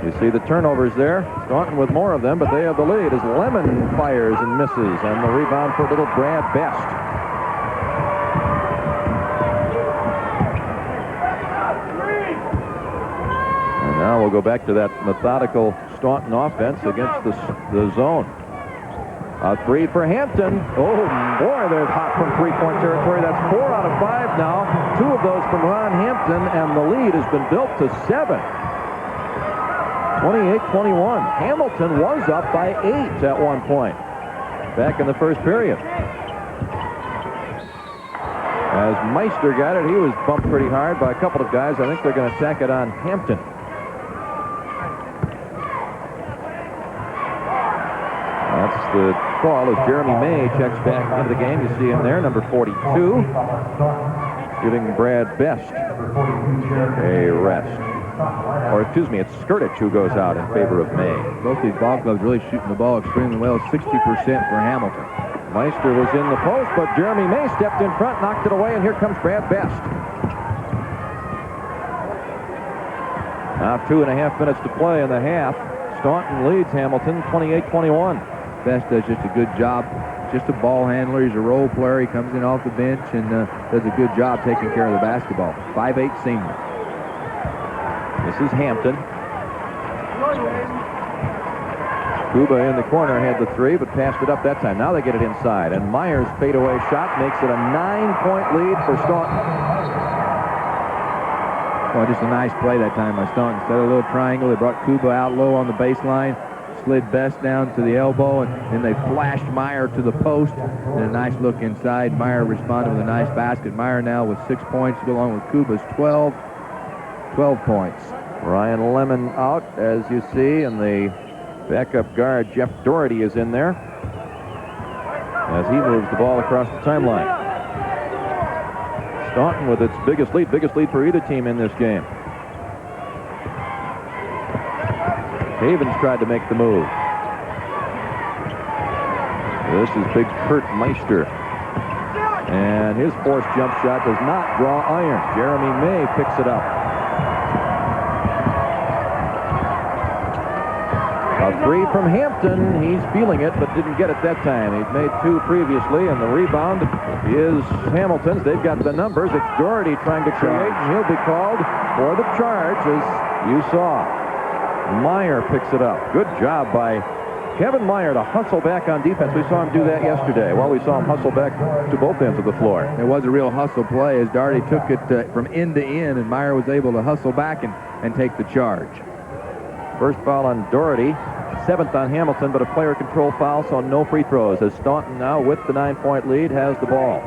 You see the turnovers there. Staunton with more of them, but they have the lead as Lemon fires and misses, and the rebound for little Brad Best. And now we'll go back to that methodical Staunton offense against the zone. A 3 for Hampton. Oh, boy, they're hot from three-point territory. That's 4 out of 5 now. 2 of those from Ron Hampton, and the lead has been built to 7. 28-21. Hamilton was up by 8 at one point back in the first period. As Meister got it, he was bumped pretty hard by a couple of guys. I think they're going to tack it on Hampton. That's the call as Jeremy May checks back into the game. You see him there, number 42, giving Brad Best a rest. Or, excuse me, it's Skirtich who goes out in favor of May. Both these ball clubs really shooting the ball extremely well, 60% for Hamilton. Meister was in the post, but Jeremy May stepped in front, knocked it away, and here comes Brad Best. Now 2.5 minutes to play in the half. Staunton leads Hamilton 28-21. Best does just a good job. Just a ball handler. He's a role player. He comes in off the bench and does a good job taking care of the basketball. 5'8" senior. This is Hampton. Kuba in the corner had the three, but passed it up that time. Now they get it inside, and Myers' fadeaway shot makes it a 9-point lead for Staunton. Well, just a nice play that time by Staunton. Instead of a little triangle, they brought Kuba out low on the baseline, slid Best down to the elbow, and then they flashed Meyer to the post, and a nice look inside. Meyer responded with a nice basket. Meyer now with 6 points, along with Kuba's 12 points. Ryan Lemon out, as you see, and the backup guard, Jeff Doherty, is in there as he moves the ball across the timeline. Staunton with its biggest lead for either team in this game. Havens tried to make the move. This is big Kurt Meister. And his forced jump shot does not draw iron. Jeremy May picks it up. A three from Hampton. He's feeling it, but didn't get it that time. He'd made 2 previously, and the rebound is Hamilton's. They've got the numbers. It's Doherty trying to create, and he'll be called for the charge, as you saw. Meyer picks it up. Good job by Kevin Meyer to hustle back on defense. We saw him do that yesterday. Well, we saw him hustle back to both ends of the floor. It was a real hustle play as Doherty took it from end to end, and Meyer was able to hustle back and take the charge. First foul on Doherty, 7th on Hamilton, but a player control foul, so no free throws, as Staunton now with the 9-point lead has the ball.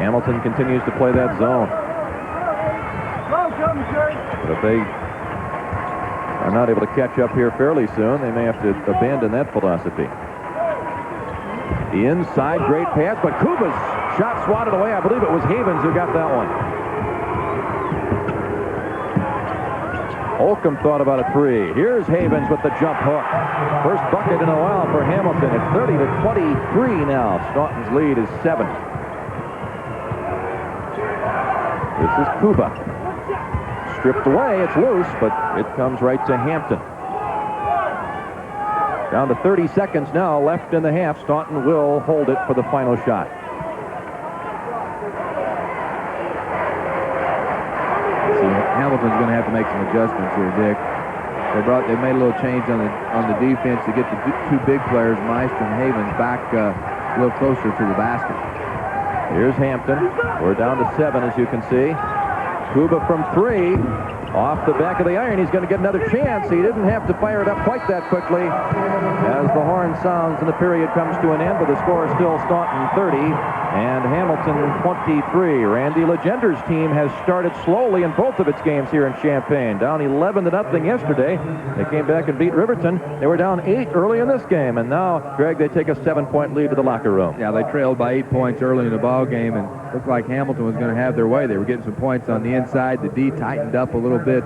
Hamilton continues to play that zone. But if they are not able to catch up here fairly soon, they may have to abandon that philosophy. The inside, great pass, but Kuba's shot swatted away. I believe it was Havens who got that one. Holcomb thought about a three. Here's Havens with the jump hook. First bucket in a while for Hamilton. It's 30-23 now. Staunton's lead is 7. This is Kuba. Stripped away, it's loose, but it comes right to Hampton. Down to 30 seconds now left in the half. Staunton will hold it for the final shot. Hamilton's going to have to make some adjustments here, Dick. They made a little change on the defense to get the 2 big players, Meister and Havens, back a little closer to the basket. Here's Hampton. We're down to 7, as you can see. Kuba from 3. Off the back of the iron. He's going to get another chance. He didn't have to fire it up quite that quickly as the horn sounds and the period comes to an end, but the score is still Staunton 30 and Hamilton 23. Randy Legender's team has started slowly in both of its games here in Champaign. Down 11-0 yesterday. They came back and beat Riverton. They were down 8 early in this game, and now, Greg, they take a 7-point lead to the locker room. Yeah, they trailed by 8 points early in the ball game, and looked like Hamilton was going to have their way. They were getting some points on the inside. The D tightened up a little bit,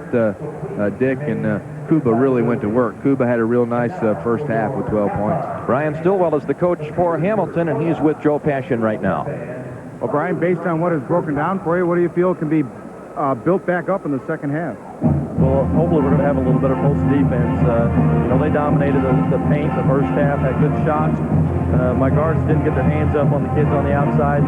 Dick, and Kuba really went to work. Kuba had a real nice first half with 12 points. Brian Stillwell is the coach for Hamilton, and he's with Joe Passion right now. Well, Brian, based on what is broken down for you, what do you feel can be built back up in the second half? Well, hopefully we're going to have a little better post defense. They dominated the paint the first half, had good shots. My guards didn't get their hands up on the kids on the outside.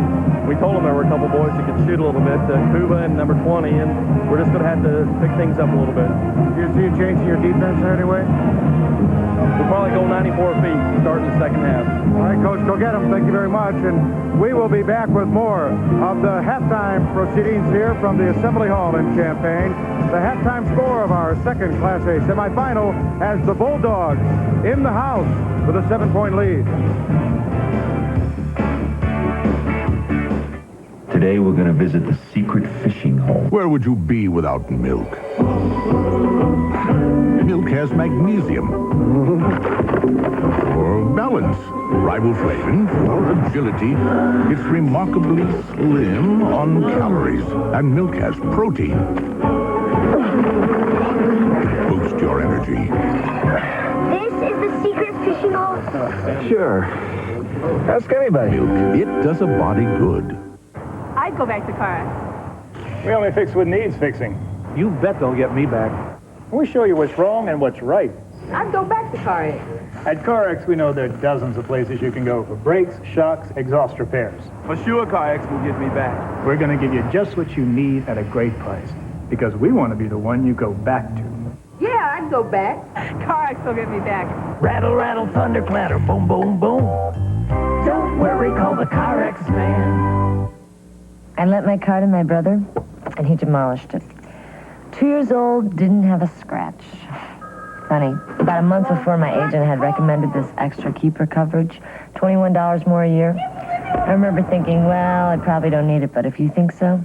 We told them there were a couple boys that could shoot a little bit, Kuba and number 20, and we're just going to have to pick things up a little bit. Do you see a change in your defense in any way? We'll probably go 94 feet starting the second half. All right, Coach, go get them. Thank you very much. And we will be back with more of the halftime proceedings here from the Assembly Hall in Champaign. The halftime score of our second Class A semifinal has the Bulldogs in the house with a 7-point lead. Today we're going to visit the secret fishing hole. Where would you be without milk? Milk has magnesium for balance, riboflavin for agility. It's remarkably slim on calories. And milk has protein. Boost your energy. This is the secret fishing hole? Sure. Ask anybody. Milk, it does a body good. I'd go back to car. We only fix what needs fixing. You bet they'll get me back. We show you what's wrong and what's right. I'd go back to CarX. At CarX, we know there are dozens of places you can go for brakes, shocks, exhaust repairs. For sure, CarX will get me back. We're going to give you just what you need at a great price, because we want to be the one you go back to. Yeah, I'd go back. CarX will get me back. Rattle, rattle, thunder, clatter, boom, boom, boom. Don't worry, call the CarX man. I lent my car to my brother, and he demolished it. 2 years old, didn't have a scratch. Funny, about a month before my agent had recommended this extra keeper coverage, $21 more a year. I remember thinking, well, I probably don't need it, but if you think so,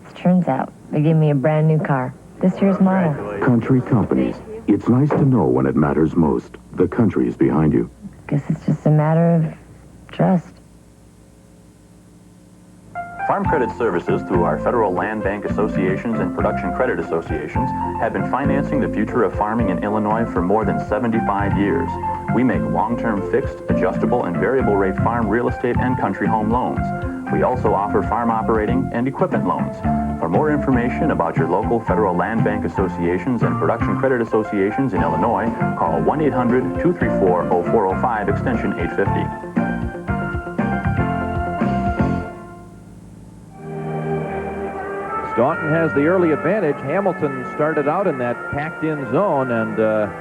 it turns out they gave me a brand new car, this year's model. Country companies. It's nice to know when it matters most. The country is behind you. Guess it's just a matter of trust. Farm Credit Services, through our federal land bank associations and production credit associations, have been financing the future of farming in Illinois for more than 75 years. We make long-term fixed, adjustable, and variable rate farm real estate and country home loans. We also offer farm operating and equipment loans. For more information about your local federal land bank associations and production credit associations in Illinois, call 1-800-234-0405, extension 850. Staunton has the early advantage. Hamilton started out in that packed-in zone, and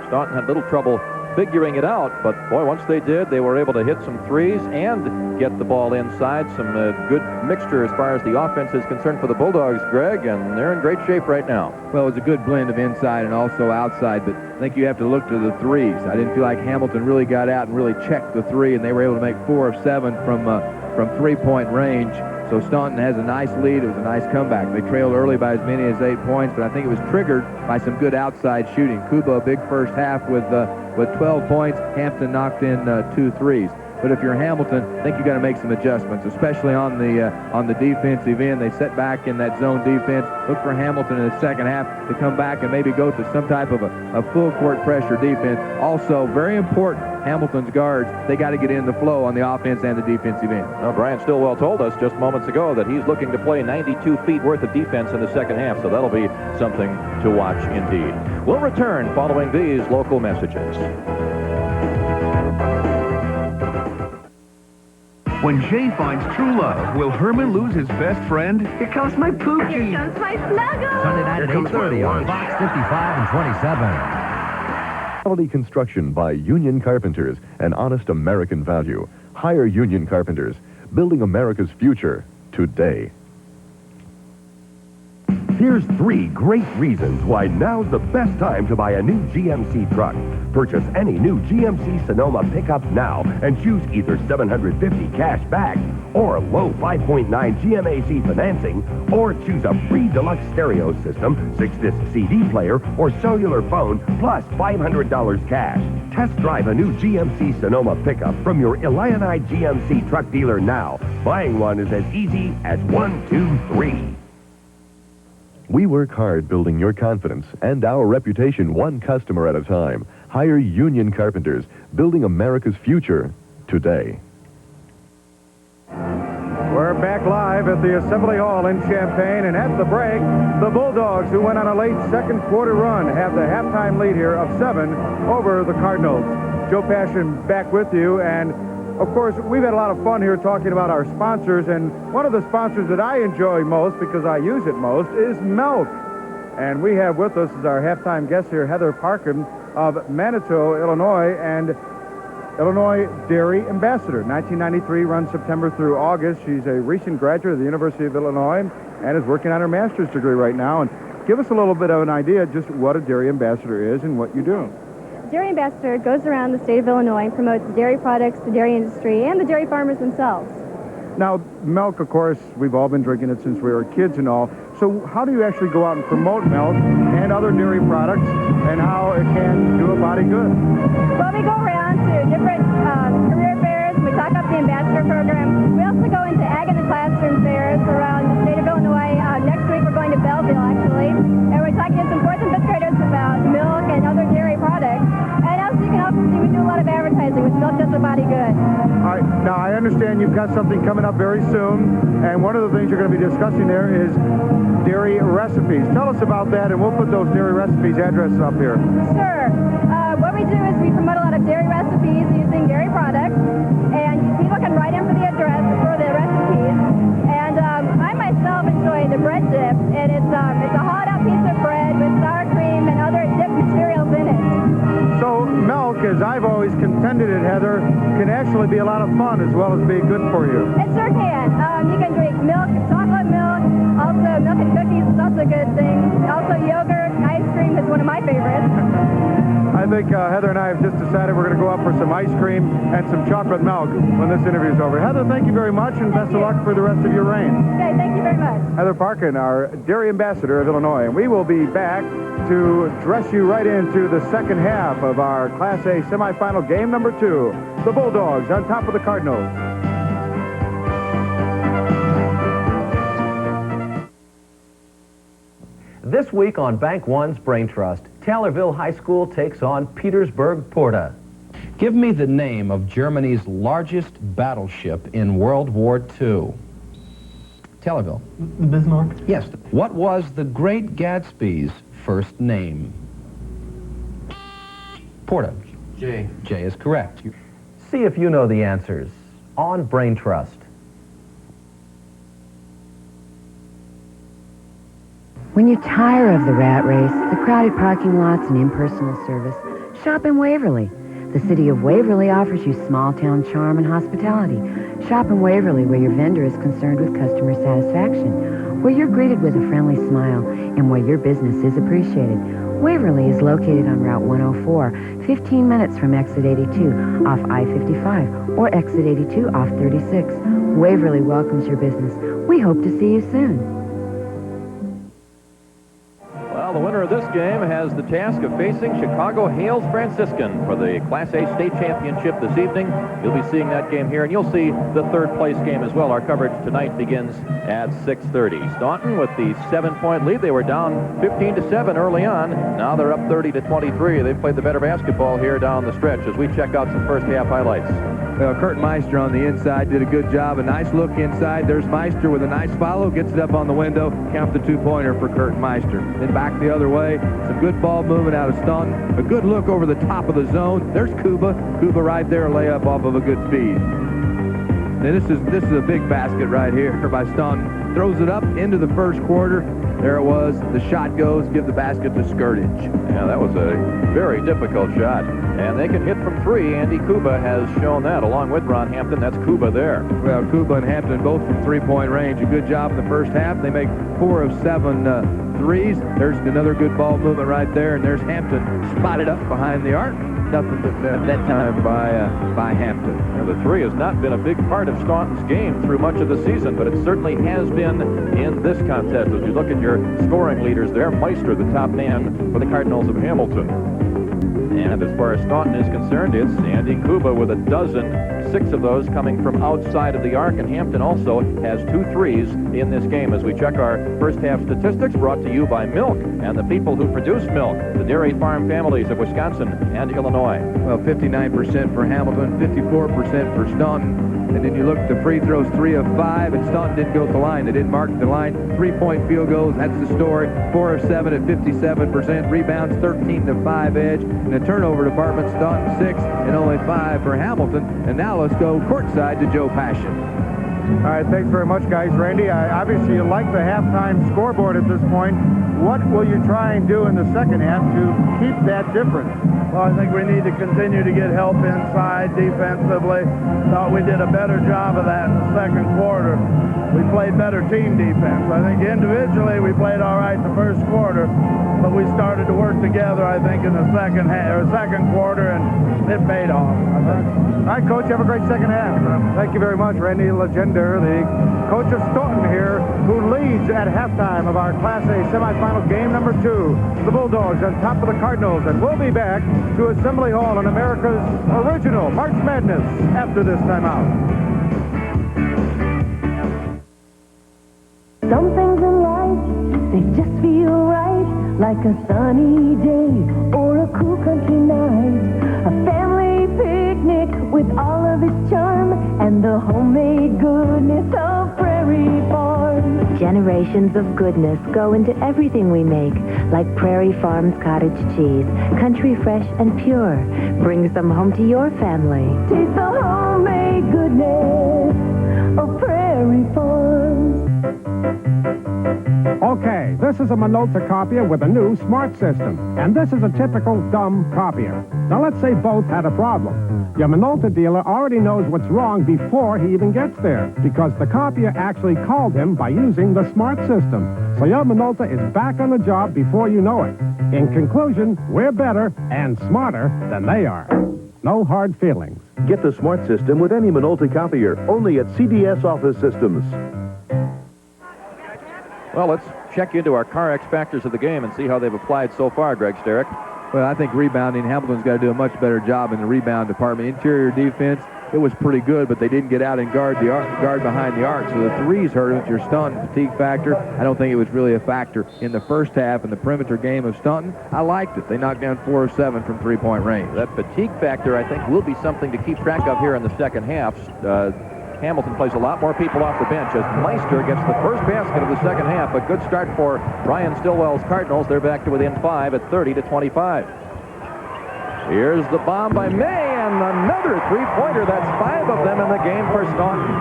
Staunton had little trouble figuring it out. But, boy, once they did, they were able to hit some threes and get the ball inside. Some good mixture as far as the offense is concerned for the Bulldogs, Greg, and they're in great shape right now. Well, it was a good blend of inside and also outside, but I think you have to look to the threes. I didn't feel like Hamilton really got out and really checked the three, and they were able to make 4 of 7 from three-point range. So Staunton has a nice lead. It was a nice comeback. They trailed early by as many as 8 points, but I think it was triggered by some good outside shooting. Kuba, a big first half with 12 points. Hampton knocked in 2 threes. But if you're Hamilton, I think you got to make some adjustments, especially on the defensive end. They set back in that zone defense. Look for Hamilton in the second half to come back and maybe go to some type of a full court pressure defense. Also, very important, Hamilton's guards, they got to get in the flow on the offense and the defensive end. Well, Brian Stillwell told us just moments ago that he's looking to play 92 feet worth of defense in the second half, so that'll be something to watch indeed. We'll return following these local messages. When Jay finds true love, will Herman lose his best friend? Here comes my Pookie. Here comes my Snuggle. Sunday night at 8:30 on Fox 55 and 27. Quality construction by Union Carpenters, an honest American value. Hire Union Carpenters, building America's future today. Here's 3 great reasons why now's the best time to buy a new GMC truck. Purchase any new GMC Sonoma pickup now and choose either $750 cash back or low 5.9 GMAC financing, or choose a free deluxe stereo system, 6-disc CD player, or cellular phone, plus $500 cash. Test drive a new GMC Sonoma pickup from your Illini GMC truck dealer now. Buying one is as easy as 1, 2, 3. We work hard building your confidence and our reputation one customer at a time. Hire Union Carpenters, building America's future today. We're back back live at the Assembly Hall in Champaign, and at the break, the Bulldogs, who went on a late second quarter run, have the halftime lead here of 7 over the Cardinals. Joe Passion back with you, and of course, we've had a lot of fun here talking about our sponsors, and one of the sponsors that I enjoy most, because I use it most, is milk. And we have with us as our halftime guest here, Heather Parkin of Manitou, Illinois, and Illinois Dairy Ambassador. 1993 runs September through August. She's a recent graduate of the University of Illinois and is working on her master's degree right now. And give us a little bit of an idea just what a dairy ambassador is and what you do. Dairy Ambassador goes around the state of Illinois and promotes dairy products, the dairy industry, and the dairy farmers themselves. Now, milk, of course, we've all been drinking it since we were kids and all. So how do you actually go out and promote milk and other dairy products and how it can do a body good? Well, we go around to different career fairs. We talk up the ambassador program. We also go into ag in the classroom fairs around the state of Illinois. Next week we're going to Belleville, actually. And we're talking to some 4th and 5th graders about milk and other dairy products. And also you can also see we do a lot of advertising with Milk Does the Body Good. All right, now I understand you've got something coming up very soon, and one of the things you're going to be discussing there is dairy recipes. Tell us about that, and we'll put those dairy recipes addresses up here. Sure. What we do is we promote a lot of dairy recipes using dairy products, and people can write in for the address for the recipes. And I myself enjoy the bread dip, and it's a hollowed-out piece of bread with sour cream and other dip materials in it. So milk, as I've always contended it, Heather, can actually be a lot of fun as well as be good for you. It sure can. You can drink milk, chocolate milk, also milk and cookies is also a good thing. Also yogurt, ice cream is one of my favorites. I think Heather and I have just decided we're going to go up for some ice cream and some chocolate milk when this interview is over. Heather, thank you very much, and best of luck for the rest of your reign. Okay, thank you very much. Heather Parkin, our Dairy Ambassador of Illinois. And we will be back to dress you right into the second half of our Class A semifinal game number 2. The Bulldogs on top of the Cardinals. This week on Bank One's Brain Trust, Taylorville High School takes on Petersburg Porta. Give me the name of Germany's largest battleship in World War II. Taylorville. Bismarck. Yes. What was the Great Gatsby's first name? Porta. J. J is correct. See if you know the answers on Brain Trust. When you tire of the rat race, the crowded parking lots, and impersonal service, shop in Waverly. The city of Waverly offers you small-town charm and hospitality. Shop in Waverly, where your vendor is concerned with customer satisfaction, where you're greeted with a friendly smile, and where your business is appreciated. Waverly is located on Route 104, 15 minutes from exit 82 off I-55 or exit 82 off 36. Waverly welcomes your business. We hope to see you soon. Well, the winner of this game has the task of facing Chicago Hales Franciscan for the Class A state championship this evening. You'll be seeing that game here, and you'll see the third place game as well. Our coverage tonight begins at 6:30. Staunton with the 7-point lead. They were down 15-7 early on. Now they're up 30-23. They've played the better basketball here down the stretch as we check out some first half highlights. Well, Kurt Meister on the inside did a good job. A nice look inside. There's Meister with a nice follow. Gets it up on the window. Count the two-pointer for Kurt Meister. Then back the other way. Some good ball movement out of Staunton. A good look over the top of the zone. There's Kuba. Kuba right there, layup off of a good feed. Now this is a big basket right here by Staunton. Throws it up into the first quarter. There it was. The shot goes. Give the basket to Skirtage. Yeah, that was a very difficult shot. And they can hit from three. Andy Kuba has shown that along with Ron Hampton. That's Kuba there. Well, Kuba and Hampton both from three-point range. A good job in the first half. They make 4 of 7 threes. There's another good ball movement right there. And there's Hampton spotted up behind the arc. Nothing but that time by Hampton. Now, the three has not been a big part of Staunton's game through much of the season, but it certainly has been in this contest. As you look at your scoring leaders there, Meister, the top man for the Cardinals of Hamilton. And as far as Staunton is concerned, it's Andy Kuba with a dozen, 6 of those coming from outside of the arc, and Hampton also has 2 threes in this game. As we check our first half statistics, brought to you by Milk and the people who produce milk, the dairy farm families of Wisconsin and Illinois. Well, 59% for Hamilton, 54% for Staunton. And then you look at the free throws, 3 of 5, and Staunton didn't go to the line. They didn't mark the line. 3-point field goals, that's the story. 4 of 7 at 57%. Rebounds, 13 to 5 edge. In the turnover department, Staunton 6 and only 5 for Hamilton. And now let's go courtside to Joe Passion. All right, thanks very much, guys. Randy, obviously you like the halftime scoreboard at this point. What will you try and do in the second half to keep that difference? Well, I think we need to continue to get help inside defensively. Thought we did a better job of that in the second quarter. We played better team defense. I think individually we played all right the first quarter, but we started to work together, I think, in the second quarter, and it paid off. All right, Coach, have a great second half. Thank you very much, Randy Legender, the coach of Staunton here, who leads at halftime of our Class A semifinal game number 2. The Bulldogs on top of the Cardinals, and we'll be back to Assembly Hall in America's original March Madness after this timeout. Some things in life, they just feel right, like a sunny day or a cool country night. A family picnic with all of its charm and the homemade goodness of Prairie Farm. Generations of goodness go into everything we make, like Prairie Farms cottage cheese, country fresh and pure. Brings them home to your family. Taste the homemade goodness of Prairie Farms. Okay, this is a Minolta copier with a new smart system, and this is a typical dumb copier. Now let's say both had a problem. Your Minolta dealer already knows what's wrong before he even gets there, because the copier actually called him by using the smart system. So your Minolta is back on the job before you know it. In conclusion, we're better and smarter than they are. No hard feelings. Get the smart system with any Minolta copier, only at CDS Office Systems. Well, let's check into our car X factors of the game and see how they've applied so far, Greg Sterick. Well, I think rebounding, Hamilton's got to do a much better job in the rebound department. Interior defense, it was pretty good, but they didn't get out and guard behind the arc. So the threes hurt if you're Staunton fatigue factor. I don't think it was really a factor in the first half in the perimeter game of Staunton. I liked it. They knocked down 4 of 7 from three-point range. That fatigue factor, I think, will be something to keep track of here in the second half. Hamilton plays a lot more people off the bench as Meister gets the first basket of the second half. A good start for Brian Stillwell's Cardinals. They're back to within 5 at 30-25. Here's the bomb by May, and another three-pointer. That's 5 of them in the game for Staunton.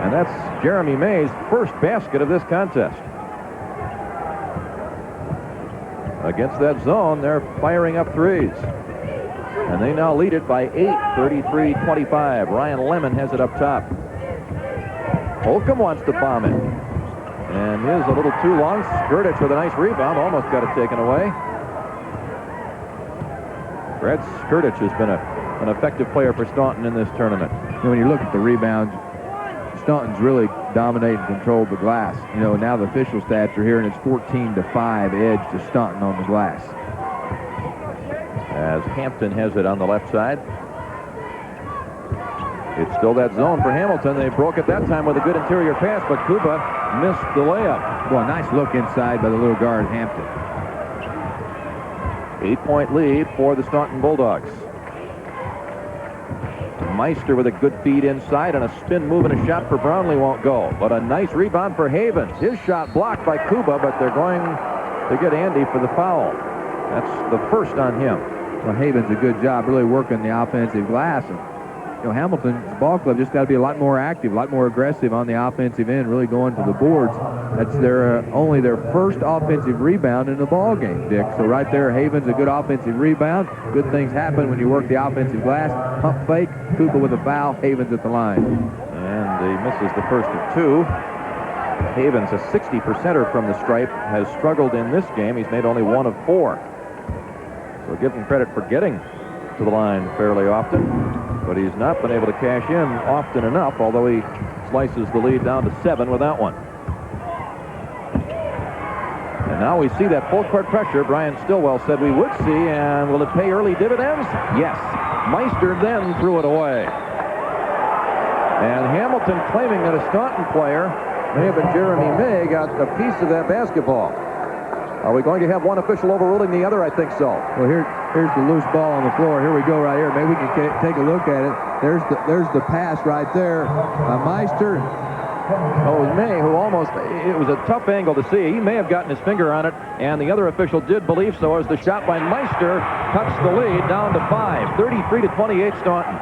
And that's Jeremy May's first basket of this contest. Against that zone, they're firing up threes. And they now lead it by 8, 33-25. Ryan Lemon has it up top. Holcomb wants to bomb it. And his a little too long. Skirtich with a nice rebound. Almost got it taken away. Brad Skirtich has been an effective player for Staunton in this tournament. And when you look at the rebounds, Staunton's really dominated and controlled the glass. You know, now the official stats are here, and it's 14-5 edge to Staunton on the glass. As Hampton has it on the left side. It's still that zone for Hamilton. They broke it that time with a good interior pass, but Kuba missed the layup. Well, a nice look inside by the little guard, Hampton. 8-point lead for the Staunton Bulldogs. Meister with a good feed inside, and a spin move and a shot for Brownlee won't go. But a nice rebound for Havens. His shot blocked by Kuba, but they're going to get Andy for the foul. That's the first on him. Well, Havens a good job really working the offensive glass. And, you know, Hamilton's ball club just got to be a lot more active, a lot more aggressive on the offensive end, really going to the boards. That's only their first offensive rebound in the ball game, Dick. So right there, Havens a good offensive rebound. Good things happen when you work the offensive glass. Pump fake, Cooper with a foul, Havens at the line. And he misses the first of 2. Havens, a 60%er from the stripe, has struggled in this game. He's made only 1 of 4. So give him credit for getting to the line fairly often, but he's not been able to cash in often enough, although he slices the lead down to 7 with that one. And now we see that full court pressure Brian Stillwell said we would see, and will it pay early dividends? Yes. Meister then threw it away. And Hamilton, claiming that a Staunton player, may have been Jeremy May, got a piece of that basketball. Are we going to have one official overruling the other? I think so. Well, here's the loose ball on the floor. Here we go right here. Maybe we can take a look at it. There's the pass right there. Meister. Oh, it was May who it was a tough angle to see. He may have gotten his finger on it, and the other official did believe so as the shot by Meister cuts the lead down to 5, 33-28 Staunton.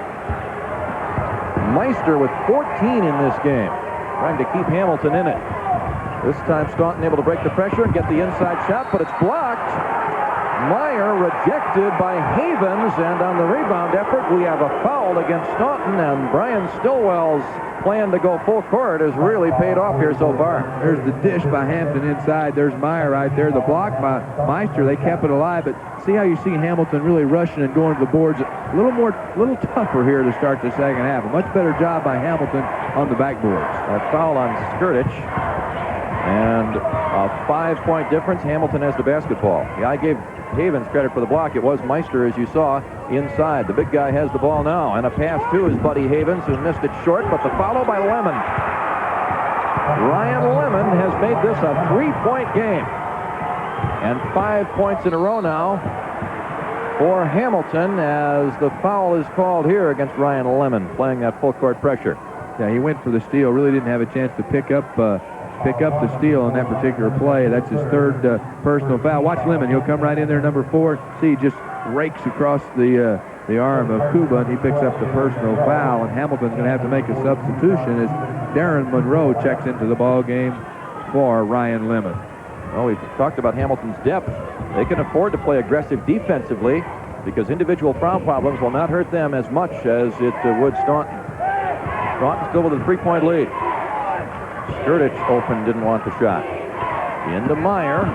Meister with 14 in this game, trying to keep Hamilton in it. This time Staunton able to break the pressure and get the inside shot, but it's blocked. Meyer rejected by Havens, and on the rebound effort, we have a foul against Staunton, and Brian Stillwell's plan to go full court has really paid off here so far. There's the dish by Hampton inside. There's Meyer right there. The block by Meister, they kept it alive, but see how you see Hamilton really rushing and going to the boards. A little tougher here to start the second half. A much better job by Hamilton on the backboards. A foul on Skirtich. And a 5-point difference. Hamilton has the basketball. Yeah, I gave Havens credit for the block. It was Meister, as you saw, inside. The big guy has the ball now. And a pass to his buddy Havens, who missed it short, but the follow by Lemon. Ryan Lemon has made this a 3-point game. And 5 points in a row now for Hamilton as the foul is called here against Ryan Lemon, playing that full court pressure. Yeah, he went for the steal. Really didn't have a chance to pick up the steal on that particular play. That's his third personal foul. Watch Lemon. He'll come right in there, number 4. See, he just rakes across the arm of Kuba, and he picks up the personal foul, and Hamilton's going to have to make a substitution as Darren Monroe checks into the ball game for Ryan Lemon. Well, we've talked about Hamilton's depth. They can afford to play aggressive defensively because individual foul problems will not hurt them as much as it would Staunton. Staunton still with a 3-point lead. Skirtich open, didn't want the shot. Into Meyer,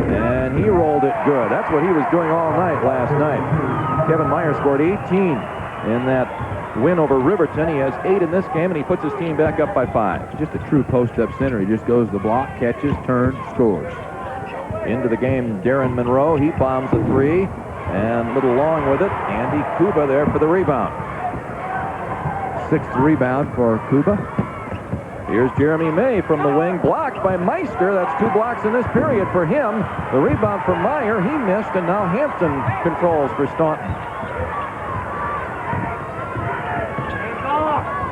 and he rolled it good. That's what he was doing all night last night. Kevin Meyer scored 18 in that win over Riverton. He has 8 in this game, and he puts his team back up by 5. Just a true post-up center. He just goes to the block, catches, turns, scores. Into the game, Darren Monroe. He bombs a 3, and a little long with it. Andy Kuba there for the rebound. 6th rebound for Kuba. Here's Jeremy May from the wing, blocked by Meister. That's 2 blocks in this period for him. The rebound for Meyer, he missed, and now Hampton controls for Staunton.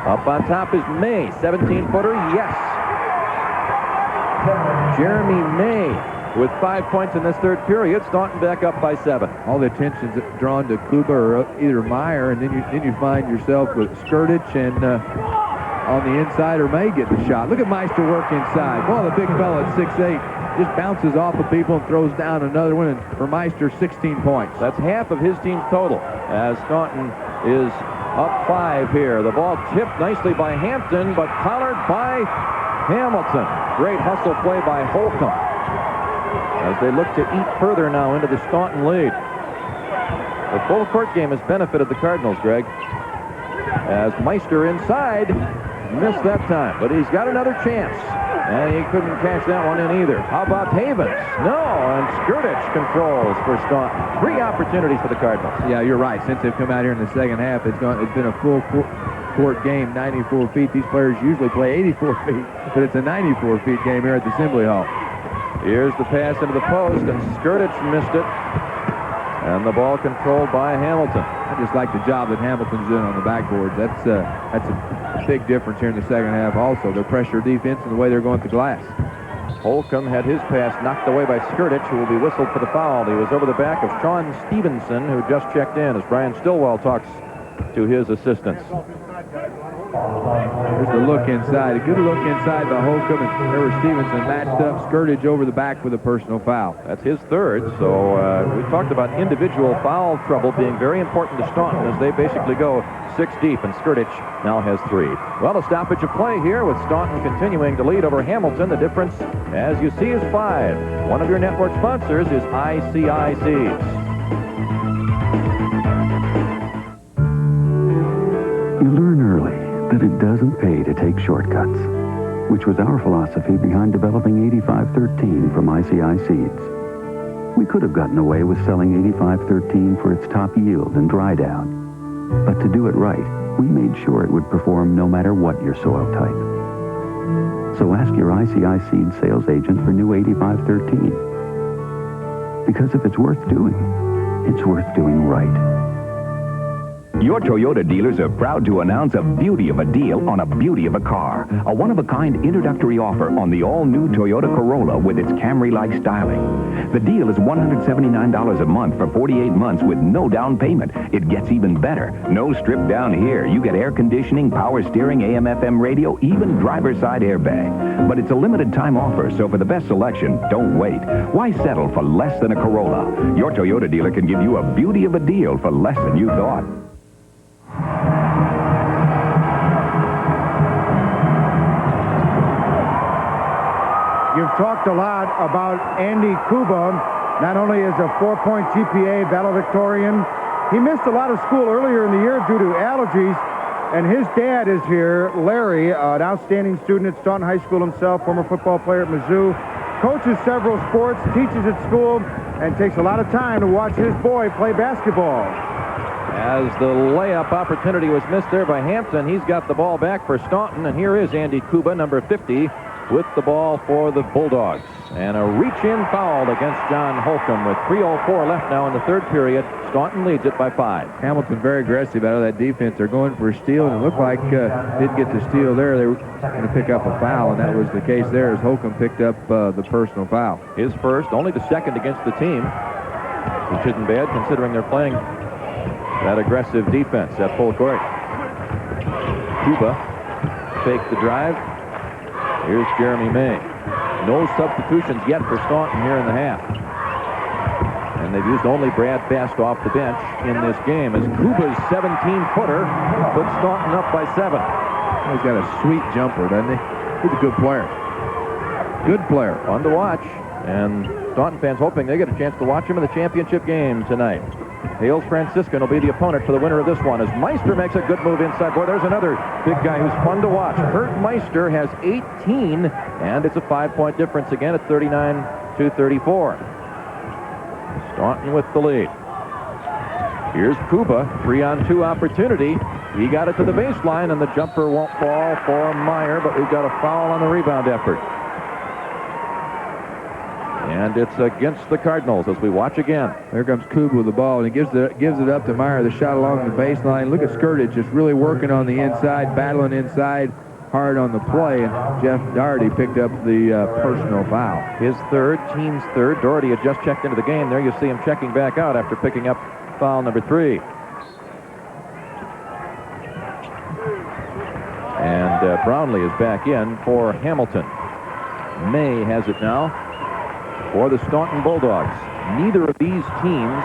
Up on top is May, 17-footer, yes. Jeremy May with 5 points in this third period. Staunton back up by 7. All the attention's drawn to Kuba or either Meyer, and then you find yourself with Skirtich and on the inside, or May get the shot. Look at Meister work inside. Well, the big fella at 6'8", just bounces off of people and throws down another one. And for Meister, 16 points. That's half of his team's total as Staunton is up 5 here. The ball tipped nicely by Hampton, but collared by Hamilton. Great hustle play by Holcomb as they look to eat further now into the Staunton lead. The full court game has benefited the Cardinals, Greg, as Meister inside missed that time, but he's got another chance, and he couldn't cash that one in either. How about Havens? No, and Skirtich controls for Staunton. 3 opportunities for the Cardinals. Yeah, you're right. Since they've come out here in the second half, it's been a full court game, 94 feet. These players usually play 84 feet, but it's a 94 feet game here at the Assembly Hall. Here's the pass into the post, and Skirtich missed it. And the ball controlled by Hamilton. I just like the job that Hamilton's doing on the backboards. That's a big difference here in the second half also. Their pressure defense and the way they're going to the glass. Holcomb had his pass knocked away by Skirtich, who will be whistled for the foul. He was over the back of Sean Stevenson, who just checked in as Brian Stillwell talks to his assistants. There's the look inside. A good look inside by Holcomb, and there was Stevenson matched up. Skirtich over the back with a personal foul. That's his third, so we talked about individual foul trouble being very important to Staunton as they basically go 6 deep, and Skirtich now has 3. Well, a stoppage of play here with Staunton continuing to lead over Hamilton. The difference, as you see, is 5. One of your network sponsors is ICICs. You learn early that it doesn't pay to take shortcuts, which was our philosophy behind developing 8513 from ICI Seeds. We could have gotten away with selling 8513 for its top yield and dry down, but to do it right, we made sure it would perform no matter what your soil type. So ask your ICI Seeds sales agent for new 8513. Because if it's worth doing, it's worth doing right. Your Toyota dealers are proud to announce a beauty of a deal on a beauty of a car. A one-of-a-kind introductory offer on the all-new Toyota Corolla with its Camry-like styling. The deal is $179 a month for 48 months with no down payment. It gets even better. No strip down here. You get air conditioning, power steering, AM/FM radio, even driver's side airbag. But it's a limited time offer, so for the best selection, don't wait. Why settle for less than a Corolla? Your Toyota dealer can give you a beauty of a deal for less than you thought. You've talked a lot about Andy Kuba, not only as a 4-point GPA valedictorian. He missed a lot of school earlier in the year due to allergies, and his dad is here, Larry, an outstanding student at Staunton High School himself, former football player at Mizzou, coaches several sports, teaches at school, and takes a lot of time to watch his boy play basketball. As the layup opportunity was missed there by Hampton, he's got the ball back for Staunton, and here is Andy Kuba, number 50, with the ball for the Bulldogs. And a reach-in foul against John Holcomb with 3:04 left now in the third period. Staunton leads it by 5. Hamilton very aggressive out of that defense. They're going for a steal, and it looked like didn't get the steal there. They were going to pick up a foul, and that was the case there as Holcomb picked up the personal foul. His first, only the second against the team, which isn't bad considering they're playing that aggressive defense at full court. Kuba takes the drive. Here's Jeremy May. No substitutions yet for Staunton here in the half. And they've used only Brad Best off the bench in this game as Kuba's 17-footer puts Staunton up by 7. He's got a sweet jumper, doesn't he? He's a good player. Good player. Fun to watch. And Staunton fans hoping they get a chance to watch him in the championship game tonight. Hales Franciscan will be the opponent for the winner of this one as Meister makes a good move inside. Boy, there's another big guy who's fun to watch. Kurt Meister has 18, and it's a 5-point difference again at 39-34. Staunton with the lead. Here's Kuba, 3-on-2 opportunity. He got it to the baseline, and the jumper won't fall for Meyer, but we've got a foul on the rebound effort. And it's against the Cardinals as we watch again. There comes Kuba with the ball, and he gives it up to Meyer. The shot along the baseline. Look at Skirtage just really working on the inside, battling inside, hard on the play. And Jeff Doherty picked up the personal foul. His third, team's third. Doherty had just checked into the game. There you see him checking back out after picking up foul number 3. And Brownlee is back in for Hamilton. May has it now for the Staunton Bulldogs. Neither of these teams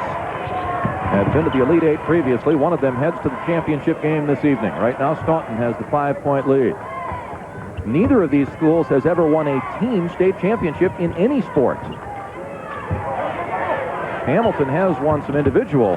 have been to the Elite Eight previously. One of them heads to the championship game this evening. Right now, Staunton has the 5-point lead. Neither of these schools has ever won a team state championship in any sport. Hamilton has won some individual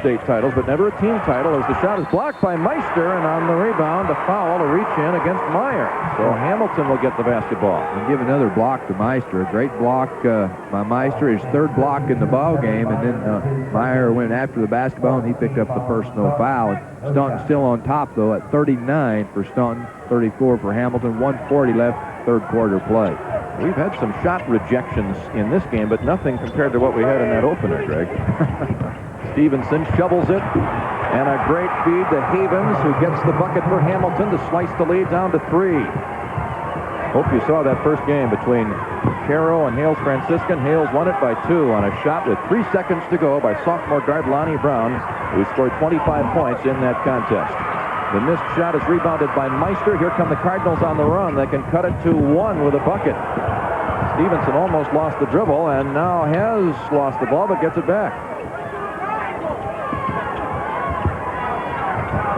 state titles, but never a team title as the shot is blocked by Meister, and on the rebound, a foul, a reach-in against Meyer. So Hamilton will get the basketball. And give another block to Meister. A great block by Meister, his third block in the ball game, and then Meyer went after the basketball, and he picked up the personal foul. And Staunton still on top, though, at 39 for Staunton, 34 for Hamilton, 1:40 left, third quarter play. We've had some shot rejections in this game, but nothing compared to what we had in that opener, Greg. Stevenson shovels it, and a great feed to Havens, who gets the bucket for Hamilton to slice the lead down to 3. Hope you saw that first game between Caro and Hales Franciscan. Hales won it by 2 on a shot with 3 seconds to go by sophomore guard Lonnie Brown, who scored 25 points in that contest. The missed shot is rebounded by Meister. Here come the Cardinals on the run. They can cut it to 1 with a bucket. Stevenson almost lost the dribble and now has lost the ball, but gets it back.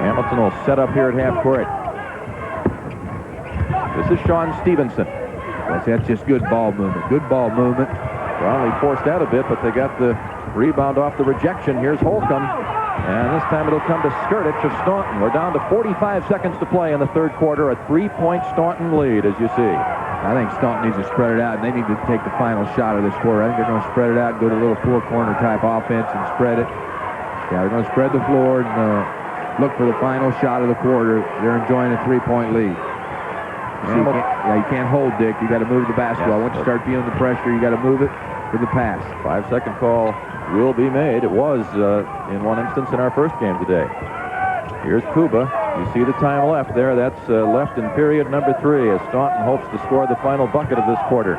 Hamilton will set up here at half court. This is Sean Stevenson. That's just good ball movement. Good ball movement. Brownlee forced out a bit, but they got the rebound off the rejection. Here's Holcomb. And this time it'll come to Skirtich of Staunton. We're down to 45 seconds to play in the third quarter. A 3-point Staunton lead, as you see. I think Staunton needs to spread it out, and they need to take the final shot of this quarter. I think they're going to spread it out and go to a little four-corner type offense and spread it. Yeah, they're going to spread the floor and look for the final shot of the quarter. They're enjoying a 3-point lead. You can't hold, Dick. You got to move the basketball. Once you start feeling the pressure, you got to move it for the pass. 5-second call will be made. It was in one instance in our first game today. Here's Kuba. You see the time left there. That's left in period number 3 as Staunton hopes to score the final bucket of this quarter.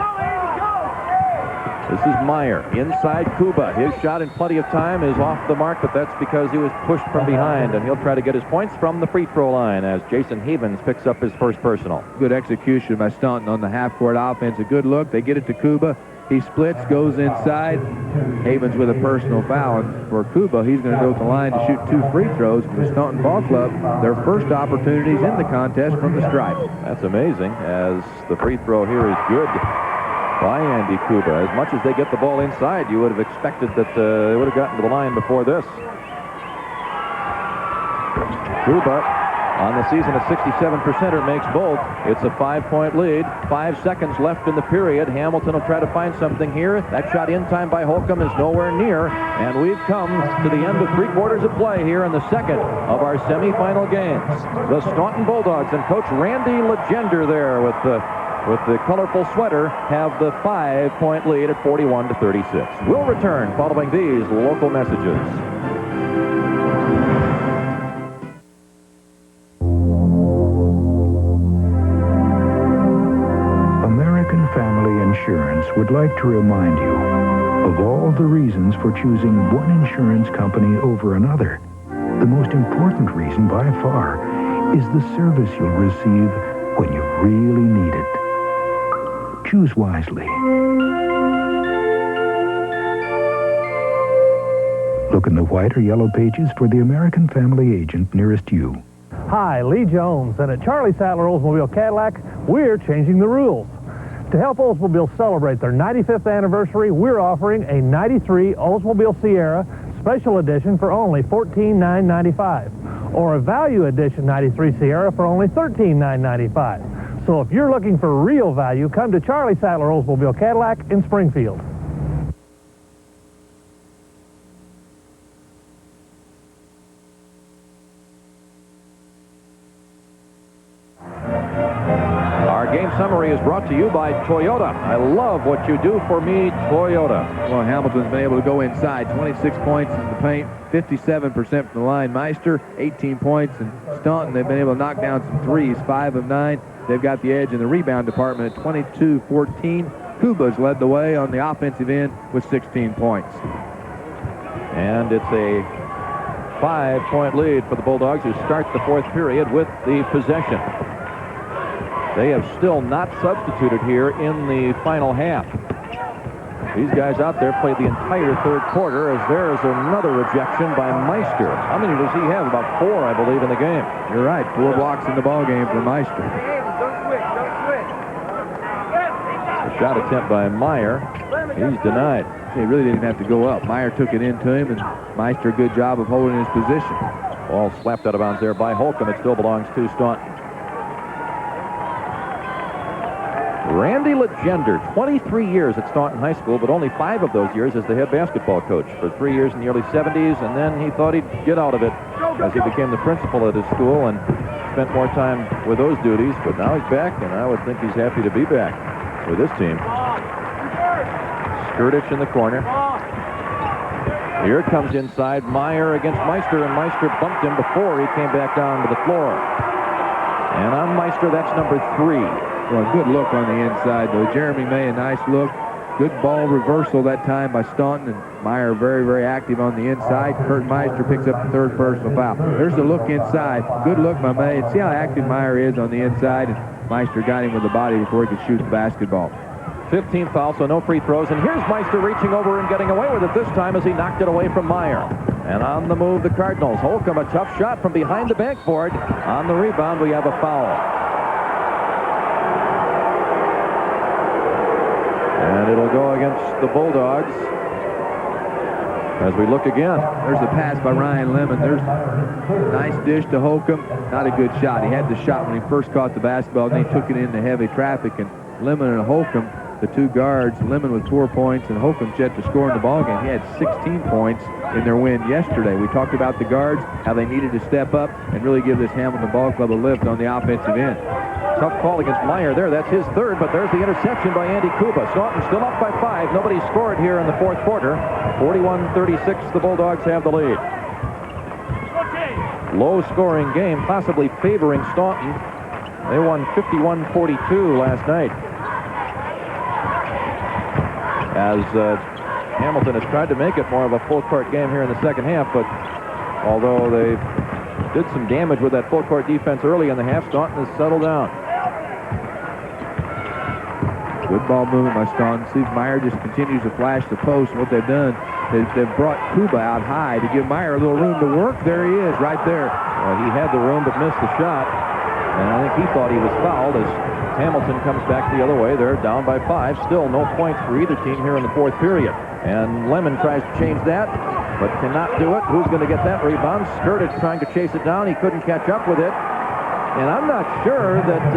This is Meyer inside Kuba. His shot in plenty of time is off the mark, but that's because he was pushed from behind, and he'll try to get his points from the free throw line as Jason Havens picks up his first personal. Good execution by Staunton on the half-court offense. A good look. They get it to Kuba. He splits, goes inside. Havens with a personal foul. And for Kuba, he's going to go to the line to shoot 2 free throws for the Staunton Ball Club. Their first opportunities in the contest from the stripe. That's amazing, as the free throw here is good by Andy Kuba. As much as they get the ball inside, you would have expected that they would have gotten to the line before this. Kuba on the season at 67% makes both. It's a 5-point lead. 5 seconds left in the period. Hamilton will try to find something here. That shot in time by Holcomb is nowhere near. And we've come to the end of 3/4 of play here in the second of our semifinal games. The Staunton Bulldogs and Coach Randy Legender there with the colorful sweater have the 5-point lead at 41-36. We'll return following these local messages. American Family Insurance would like to remind you of all the reasons for choosing one insurance company over another. The most important reason by far is the service you'll receive when you really need it. Choose wisely. Look in the white or yellow pages for the American Family agent nearest you. Hi, Lee Jones, and at Charlie Sattler Oldsmobile Cadillac, we're changing the rules. To help Oldsmobile celebrate their 95th anniversary, we're offering a 93 Oldsmobile Sierra Special Edition for only $14,995, or a Value Edition 93 Sierra for only $13,995. So if you're looking for real value, come to Charlie Sattler Oldsmobile Cadillac in Springfield. Our game summary is brought to you by Toyota. I love what you do for me, Toyota. Well, Hamilton's been able to go inside. 26 points in the paint, 57% from the line. Meister, 18 points. And Staunton, they've been able to knock down some threes, 5 of 9. They've got the edge in the rebound department at 22-14. Kuba's led the way on the offensive end with 16 points. And it's a 5-point lead for the Bulldogs, who start the 4th period with the possession. They have still not substituted here in the final half. These guys out there played the entire 3rd quarter, as there is another rejection by Meister. How many does he have? About 4, I believe, in the game. You're right. 4 blocks in the ball game for Meister. A shot attempt by Meyer. He's denied. He really didn't have to go up. Meyer took it into him, and Meister, a good job of holding his position. Ball slapped out of bounds there by Holcomb. It still belongs to Staunton. Randy Legender, 23 years at Staunton High School, but only 5 of those years as the head basketball coach. For 3 years in the early 70s, and then he thought he'd get out of it as he became the principal at his school and spent more time with those duties. But now he's back, and I would think he's happy to be back with this team. Skurdich in the corner. Here it comes inside. Meyer against Meister, and Meister bumped him before he came back down to the floor. And on Meister, that's number 3. Well, good look on the inside, though. Jeremy May, a nice look. Good ball reversal that time by Staunton, and Meyer very, very active on the inside. Kurt Meister picks up the 3rd personal foul. There's the look inside. Good look by May. And see how active Meyer is on the inside, and Meister got him with the body before he could shoot the basketball. 15th foul, so no free throws. And here's Meister reaching over and getting away with it this time as he knocked it away from Meyer. And on the move, the Cardinals. Holcomb, a tough shot from behind the backboard. On the rebound, we have a foul. And it'll go against the Bulldogs as we look again. There's a pass by Ryan Lemon. There's a nice dish to Holcomb. Not a good shot. He had the shot when he first caught the basketball, and then he took it into heavy traffic. And Lemon and Holcomb, the 2 guards, Lemon with 4 points, and Holcomb set to score in the ballgame. He had 16 points in their win yesterday. We talked about the guards, how they needed to step up and really give this Hamilton Ball Club a lift on the offensive end. tough call against Meyer there. That's his third, but there's the interception by Andy Kuba. Staunton still up by 5. Nobody scored here in the fourth quarter. 41-36, the Bulldogs have the lead. Low-scoring game, possibly favoring Staunton. They won 51-42 last night. As Hamilton has tried to make it more of a full-court game here in the second half, but although they did some damage with that full-court defense early in the half, Staunton has settled down. Good ball movement by Staunton. See, Meyer just continues to flash the post. And what they've done, they've brought Kuba out high to give Meyer a little room to work. There he is, right there. He had the room but missed the shot, and I think he thought he was fouled as Hamilton comes back the other way. They're down by 5. Still no points for either team here in the fourth period. And Lemon tries to change that, but cannot do it. Who's going to get that rebound? Skirted trying to chase it down. He couldn't catch up with it. And I'm not sure that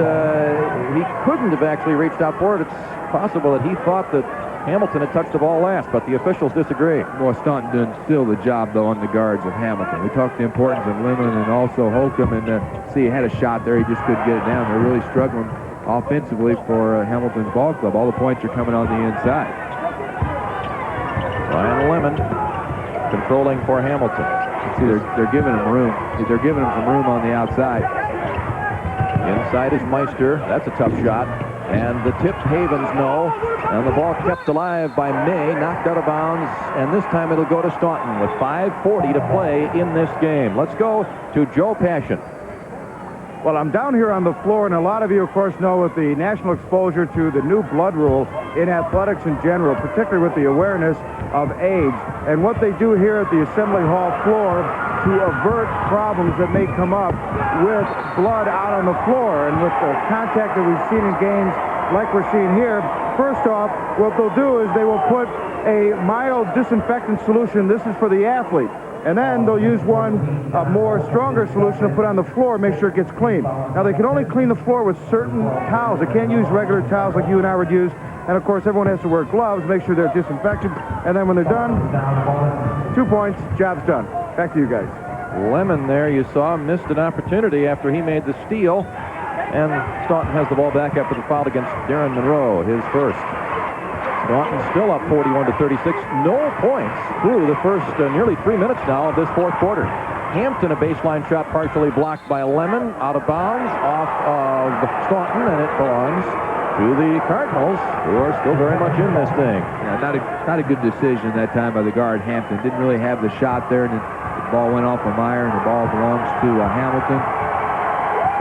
he couldn't have actually reached out for it. It's possible that he thought that Hamilton had touched the ball last, but the officials disagree. Well, Staunton doing still the job, though, on the guards of Hamilton. We talked the importance of Lemon and also Holcomb, and see, he had a shot there. He just couldn't get it down. They're really struggling offensively for Hamilton's ball club. All the points are coming on the inside. Ryan Lemon controlling for Hamilton. See, they're giving him room. They're giving him some room on the outside. Inside is Meister. That's a tough shot. And the tip Havens no. And the ball kept alive by May, knocked out of bounds. And this time it'll go to Staunton with 5:40 to play in this game. Let's go to Joe Passion. Well, I'm down here on the floor, and a lot of you, of course, know with the national exposure to the new blood rule in athletics in general, particularly with the awareness of age, and what they do here at the Assembly Hall floor to avert problems that may come up with blood out on the floor. And with the contact that we've seen in games like we're seeing here, first off, what they'll do is they will put a mild disinfectant solution. This is for the athlete. And then they'll use one more stronger solution to put on the floor, make sure it gets clean. Now, they can only clean the floor with certain towels. They can't use regular towels like you and I would use. And, of course, everyone has to wear gloves, make sure they're disinfected. And then when they're done, 2 points, job's done. Back to you guys. Lemon there, you saw, missed an opportunity after he made the steal. And Staunton has the ball back after the foul against Darren Monroe, his first. Staunton still up 41-36. No points through the first nearly 3 minutes now of this fourth quarter. Hampton, a baseline shot partially blocked by Lemon, out of bounds, off of Staunton, and it belongs to the Cardinals, who are still very much in this thing. Yeah, not a good decision that time by the guard. Hampton didn't really have the shot there, and the ball went off of Meyer, and the ball belongs to Hamilton.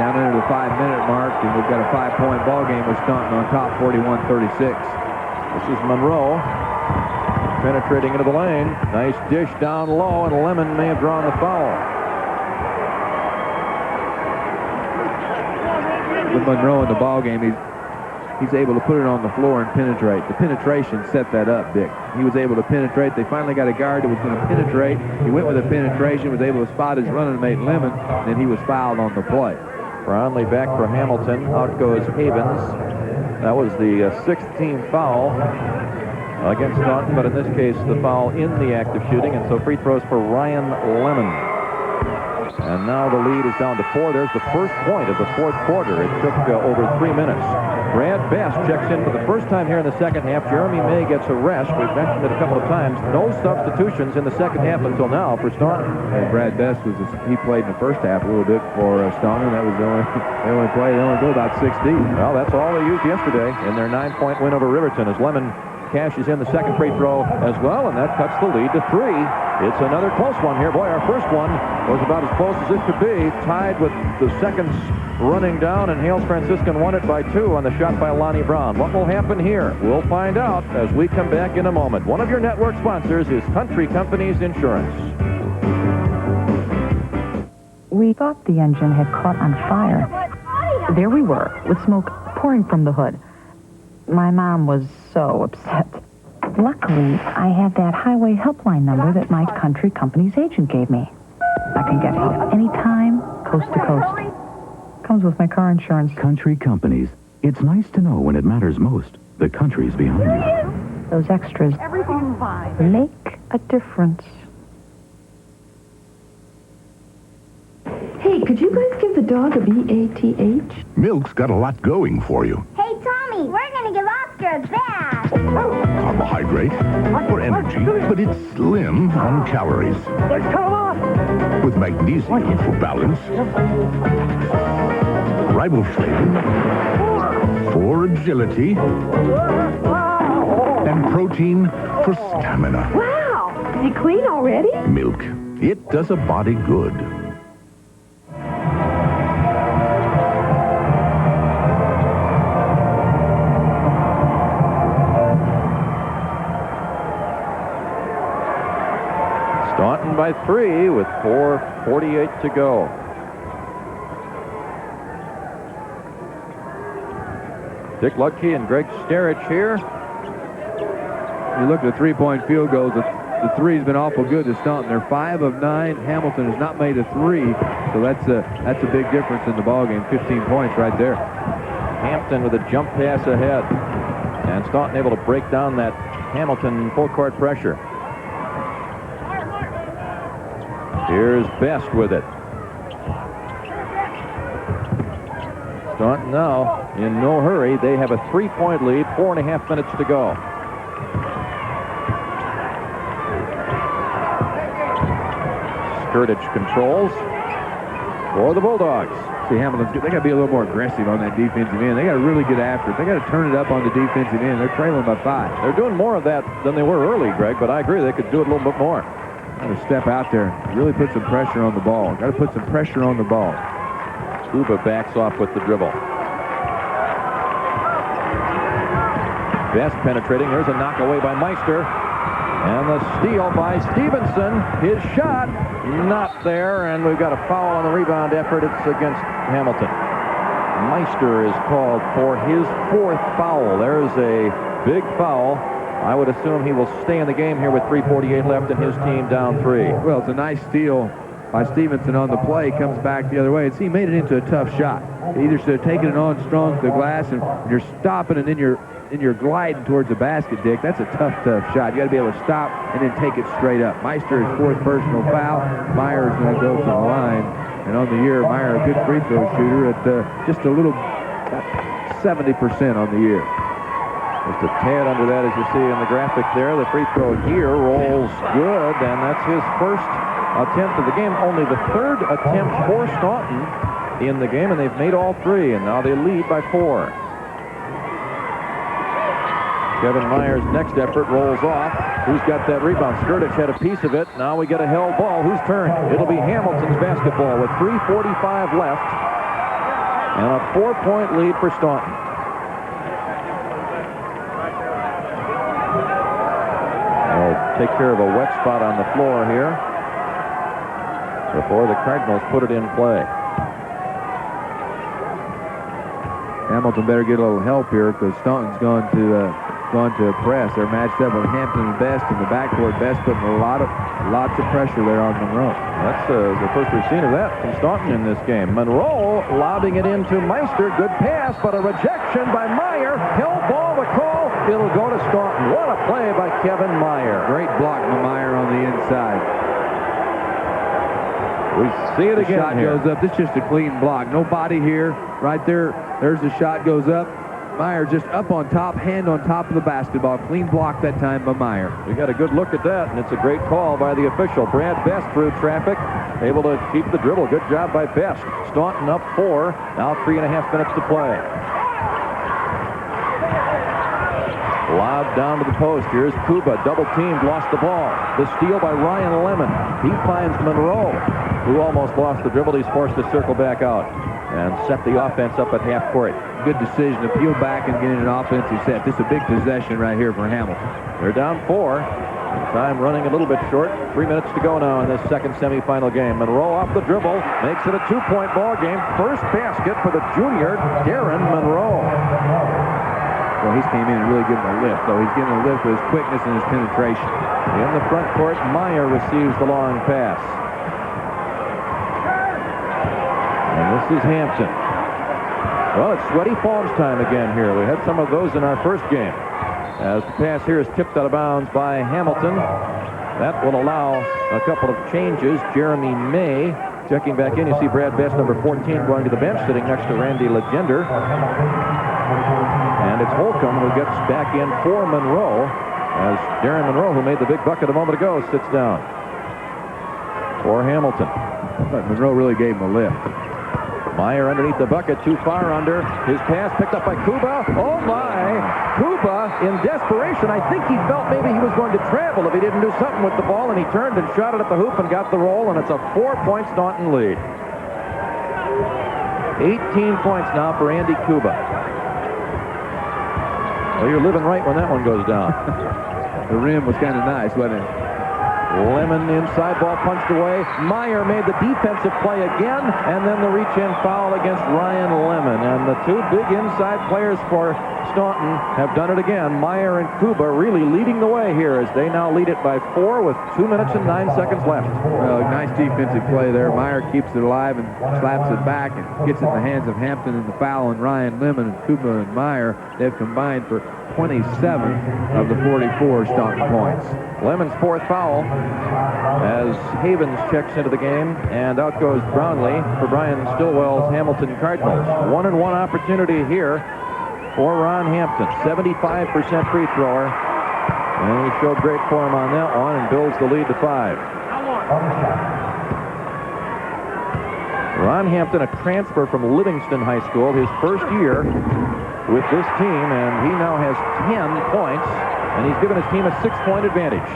Down into the 5-minute mark, and we've got a 5-point ball game with Staunton on top, 41-36. This is Monroe penetrating into the lane. Nice dish down low, and Lemon may have drawn the foul. With Monroe in the ball game, he's able to put it on the floor and penetrate. The penetration set that up, Dick. He was able to penetrate. They finally got a guard that was going to penetrate. He went with the penetration, was able to spot his running mate Lemon, and then he was fouled on the play. Brownlee back for Hamilton. Out goes Havens. That was the sixth team foul against Staunton, but in this case, the foul in the act of shooting, and so free throws for Ryan Lemon. And now the lead is down to 4. There's the first point of the fourth quarter. It took over 3 minutes. Brad Best checks in for the first time here in the second half. Jeremy May gets a rest. We've mentioned it a couple of times. No substitutions in the second half until now for Staunton. And Brad Best he played in the first half a little bit for Staunton. That was they only go about 6 deep. Well, that's all they used yesterday in their 9-point win over Riverton, as Lemon cashes in the second free throw as well, and that cuts the lead to 3. It's another close one here. Boy, our first one was about as close as it could be. Tied with the seconds running down, and Hales Franciscan won it by 2 on the shot by Lonnie Brown. What will happen here? We'll find out as we come back in a moment. One of your network sponsors is Country Companies Insurance. We thought the engine had caught on fire. There we were, with smoke pouring from the hood. My mom was so upset. Luckily, I had that highway helpline number that my Country Companies agent gave me. I can get help anytime, coast to coast. Comes with my car insurance. Country Companies. It's nice to know when it matters most. The country's behind you. Those extras Everything's fine. make a difference. Hey, could you guys give the dog a B-A-T-H? Milk's got a lot going for you. Hey, Tommy, we're going to give Oscar a bath. Carbohydrate for energy, but it's slim on calories. With magnesium for balance, riboflavin for agility, and protein for stamina. Wow! Is he clean already? Milk. It does a body good. Staunton by 3 with 4:48 to go. Dick Ludke and Greg Starich here. You look at the three-point field goals, the three's been awful good to Staunton. They're 5 of 9. Hamilton has not made a three, so that's a big difference in the ballgame. 15 points right there. Hampton with a jump pass ahead. And Staunton able to break down that Hamilton full-court pressure. Here's Best with it. Staunton now in no hurry. They have a 3-point lead, 4.5 minutes to go. Skirtage controls for the Bulldogs. See, Hamilton's good. They got to be a little more aggressive on that defensive end. They got to really get after it. They got to turn it up on the defensive end. They're trailing by 5. They're doing more of that than they were early, Greg, but I agree they could do it a little bit more. Got to step out there, really put some pressure on the ball. Got to put some pressure on the ball. Uba backs off with the dribble. Best penetrating. There's a knock away by Meister. And the steal by Stevenson. His shot, not there, and we've got a foul on the rebound effort. It's against Hamilton. Meister is called for his 4th foul. There's a big foul. I would assume he will stay in the game here with 3:48 left and his team down 3. Well, it's a nice steal by Stevenson on the play. Comes back the other way. And see, he made it into a tough shot. He either should have taken it on strong to the glass, and you're stopping and then you're gliding towards the basket, Dick. That's a tough shot. You got to be able to stop and then take it straight up. Meister is 4th personal foul. Meyer is going to go to the line. And on the year, Meyer, a good free throw shooter at just a little, 70% on the year. Just a tad under that, as you see in the graphic there. The free throw here rolls good, and that's his first attempt of the game. Only the 3rd attempt for Staunton in the game, and they've made all 3, and now they lead by 4. Kevin Meyer's next effort rolls off. Who's got that rebound? Skirtage had a piece of it. Now we get a held ball. Whose turn? It'll be Hamilton's basketball with 3:45 left and a 4-point lead for Staunton. They'll take care of a wet spot on the floor here before the Cardinals put it in play. Hamilton better get a little help here because Staunton's gone to a press. They're matched up with Hampton and Best in the backcourt. Best putting lots of pressure there on Monroe. That's the first we've seen of that from Staunton in this game. Monroe lobbing it into Meister. Good pass, but a rejection by Meyer. Held ball, the call. It'll go to Staunton. What a play by Kevin Meyer. Great block by Meyer on the inside. We see it again. The shot goes up. This is just a clean block. No body here. Right there. There's the shot goes up. Meyer just up on top, hand on top of the basketball. Clean block that time by Meyer. We got a good look at that, and it's a great call by the official. Brad Best through traffic, able to keep the dribble. Good job by Best. Staunton up 4. Now 3.5 minutes to play. Lob down to the post. Here's Kuba, double teamed, lost the ball. The steal by Ryan Lemon. He finds Monroe, who almost lost the dribble. He's forced to circle back out and set the offense up at half court. Good decision to peel back and get in an offensive set. This is a big possession right here for Hamilton. They're down 4. Time running a little bit short. 3 minutes to go now in this second semifinal game. Monroe off the dribble, makes it a 2-point ball game. First basket for the junior, Darren Monroe. Well, he's came in and really given a lift, though. He's given a lift with his quickness and his penetration. In the front court, Meyer receives the long pass. And this is Hampton. Well, it's sweaty palms time again here. We had some of those in our first game. As the pass here is tipped out of bounds by Hamilton. That will allow a couple of changes. Jeremy May Checking back in, you see Brad Best, number 14, going to the bench, sitting next to Randy Legender. And it's Holcomb who gets back in for Monroe, as Darren Monroe, who made the big bucket a moment ago, sits down for Hamilton. But Monroe really gave him a lift. Meyer underneath the bucket, too far under. His pass picked up by Kuba. Oh, my. Kuba, in desperation, I think he felt maybe he was going to travel if he didn't do something with the ball, and he turned and shot it at the hoop and got the roll, and it's a 4-point Staunton lead. 18 points now for Andy Kuba. Well, you're living right when that one goes down. The rim was kind of nice, wasn't it? Lemon inside, ball punched away. Meyer made the defensive play again, and then the reach-in foul against Ryan Lemon. And the two big inside players for Staunton have done it again. Meyer and Kuba really leading the way here as they now lead it by 4 with 2 minutes and 9 seconds left. Well, nice defensive play there. Meyer keeps it alive and slaps it back and gets it in the hands of Hampton and the foul. And Ryan Lemon and Kuba and Meyer, they've combined for 27 of the 44 Staunton points. Lemon's 4th foul as Havens checks into the game, and out goes Brownlee for Brian Stillwell's Hamilton Cardinals. 1-and-1 opportunity here for Ron Hampton. 75% free thrower, and he showed great form on that one and builds the lead to 5. Ron Hampton, a transfer from Livingston High School, his first year with this team, and he now has 10 points, and he's given his team a 6-point advantage.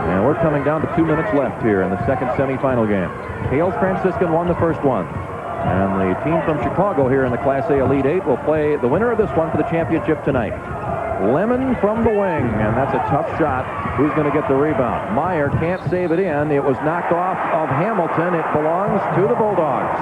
And we're coming down to 2 minutes left here in the second semifinal game. Hales Franciscan won the first one. And the team from Chicago here in the Class A Elite 8 will play the winner of this one for the championship tonight. Lemon from the wing, and that's a tough shot. Who's going to get the rebound? Meyer can't save it in. It was knocked off of Hamilton. It belongs to the Bulldogs.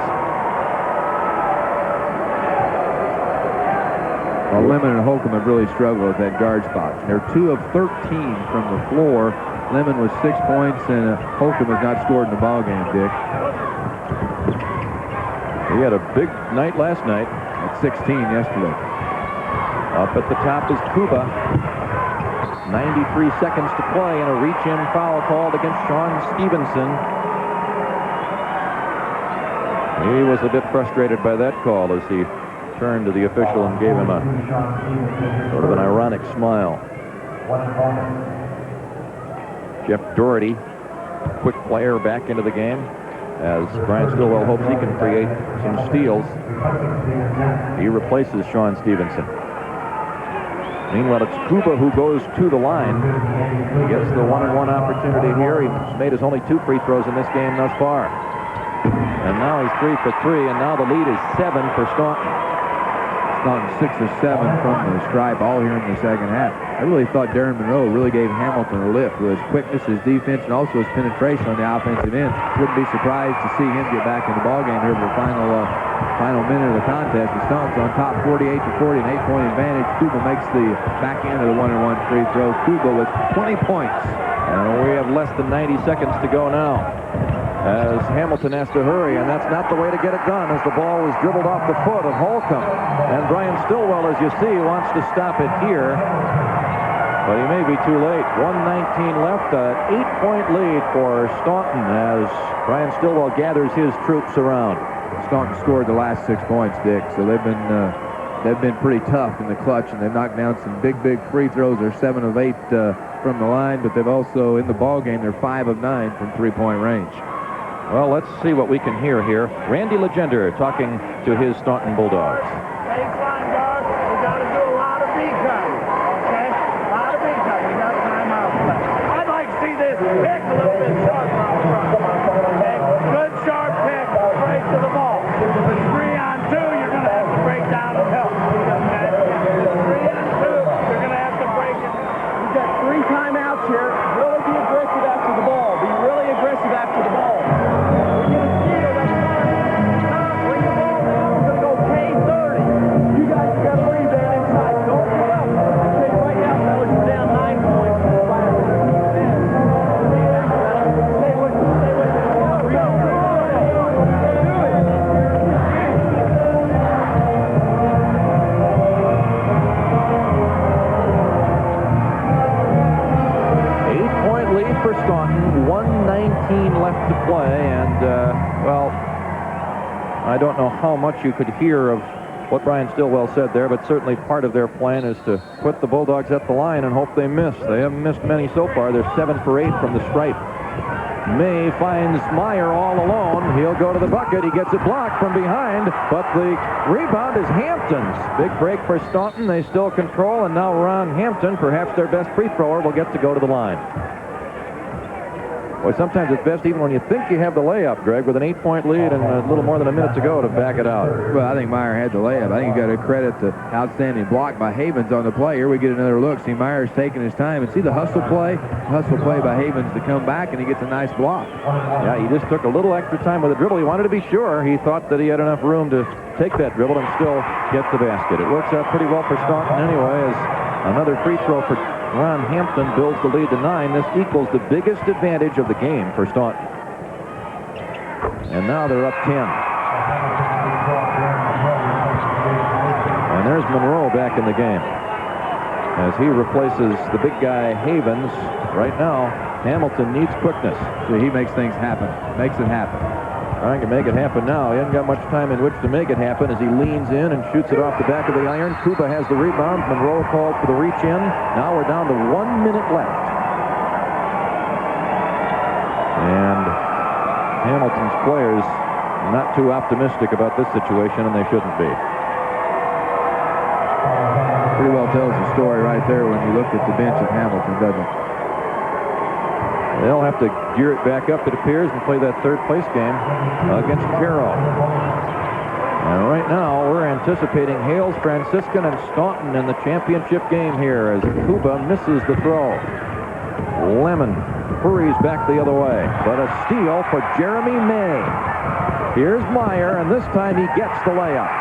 Well, Lemon and Holcomb have really struggled with that guard spot. They're 2 of 13 from the floor. Lemon was 6 points, and Holcomb has not scored in the ballgame, Dick. He had a big night last night. At 16 yesterday. Up at the top is Kuba. 93 seconds to play, and a reach-in foul called against Sean Stevenson. He was a bit frustrated by that call as he turned to the official and gave him a sort of an ironic smile. Jeff Doherty, quick player, back into the game as Brian Stillwell hopes he can create some steals. He replaces Sean Stevenson. Meanwhile, it's Kuba who goes to the line. He gets the 1-and-1 opportunity here. He's made his only 2 free throws in this game thus far. And now he's 3 for 3, and now the lead is 7 for Staunton. Staunton 6 of 7 from the stripe, all here in the second half. I really thought Darren Monroe really gave Hamilton a lift with his quickness, his defense, and also his penetration on the offensive end. Wouldn't be surprised to see him get back in the ballgame here for the final minute of the contest. The Staunton's on top 48 to 40, an 8-point advantage. Kuba makes the back end of the 1-and-1 free throw. Kuba with 20 points. And we have less than 90 seconds to go now, as Hamilton has to hurry, and that's not the way to get it done, as the ball was dribbled off the foot of Holcomb. And Brian Stillwell, as you see, wants to stop it here, but he may be too late. 1:19 left, an 8-point lead for Staunton as Brian Stillwell gathers his troops around. Staunton scored the last 6 points, Dick, so they've been pretty tough in the clutch, and they've knocked down some big free throws. They're 7 of 8 from the line, but they've also, in the ball game, they're 5 of 9 from three-point range. Well, let's see what we can hear here. Randy Legender talking to his Staunton Bulldogs. Baseline guard, we got to do a lot of beat cutting, okay? A lot of beat cutting. We got timeout play. I'd like to see this pick a little bit sharper on the front, okay? Good sharp pick, straight to the ball. If it's 3-on-2, you're going to have to break down and help, okay? If it's 3-on-2, you're going to have to break it. We've got 3 timeouts here. Really be aggressive after the ball. Be really aggressive after the ball. left to play, and, well, I don't know how much you could hear of what Brian Stillwell said there, but certainly part of their plan is to put the Bulldogs at the line and hope they miss. They haven't missed many so far. They're 7 for 8 from the stripe. May finds Meyer all alone. He'll go to the bucket. He gets it blocked from behind, but the rebound is Hampton's. Big break for Staunton. They still control, and now Ron Hampton, perhaps their best free thrower, will get to go to the line. Boy, sometimes it's best even when you think you have the layup, Greg, with an 8-point lead and a little more than a minute to go to back it out. Well, I think Meyer had the layup. I think you got to credit the outstanding block by Havens on the play. Here we get another look. See, Meyer's taking his time. And see the hustle play? Hustle play by Havens to come back, and he gets a nice block. Yeah, he just took a little extra time with the dribble. He wanted to be sure. He thought that he had enough room to take that dribble and still get the basket. It works out pretty well for Staunton anyway, as another free throw for Ron Hampton builds the lead to 9. This equals the biggest advantage of the game for Staunton. And now they're up 10. And there's Monroe back in the game as he replaces the big guy Havens. Right now, Hamilton needs quickness. So he makes things happen. Makes it happen. Trying to make it happen now. He hasn't got much time in which to make it happen as he leans in and shoots it off the back of the iron. Kuba has the rebound. Monroe called for the reach in. Now we're down to 1 minute left. And Hamilton's players not too optimistic about this situation, and they shouldn't be. Pretty well tells the story right there when you look at the bench of Hamilton, doesn't it? They'll have to gear it back up, it appears, and play that third-place game against Caro. And right now, we're anticipating Hales, Franciscan, and Staunton in the championship game here as Kuba misses the throw. Lemon hurries back the other way, but a steal for Jeremy May. Here's Meyer, and this time he gets the layup.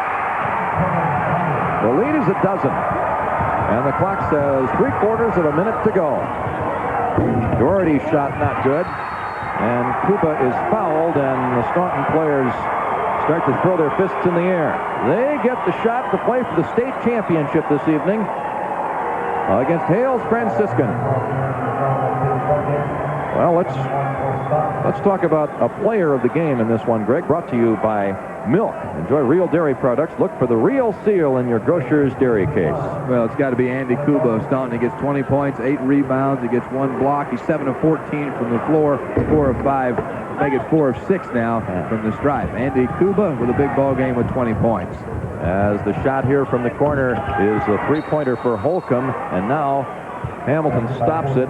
The lead is a dozen, and the clock says 3/4 of a minute to go. Doherty's shot not good, and Kuba is fouled, and the Staunton players start to throw their fists in the air. They get the shot to play for the state championship this evening against Hales Franciscan. Well, let's talk about a player of the game in this one, Greg, brought to you by Milk. Enjoy real dairy products. Look for the real seal in your grocer's dairy case. Well, it's got to be Andy Kuba of Staunton. He gets 20 points, 8 rebounds. He gets 1 block. He's 7 of 14 from the floor, 4 of 5. Make it 4 of 6 now from the stripe. Andy Kuba with a big ball game with 20 points. As the shot here from the corner is a three-pointer for Holcomb, and now Hamilton stops it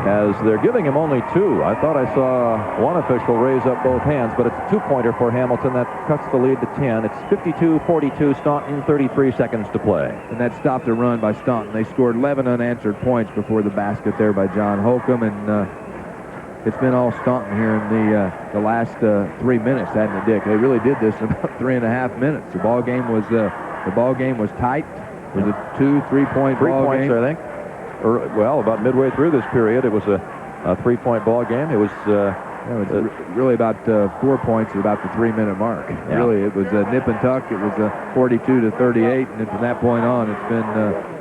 as they're giving him only 2. I thought I saw one official raise up both hands, but it's a 2-pointer for Hamilton. That cuts the lead to 10. It's 52-42 Staunton, 33 seconds to play. And that stopped a run by Staunton. They scored 11 unanswered points before the basket there by John Holcomb, and it's been all Staunton here in the last 3 minutes, hasn't it, Dick? They really did this in about 3.5 minutes. The ball game was tight. It was a 2 3-point ball game. 3 points, I think. Well, about midway through this period, it was a 3-point ball game. It was really about 4 points at about the 3-minute mark. Yeah. Really, it was a nip and tuck. It was a 42-38, and from that point on,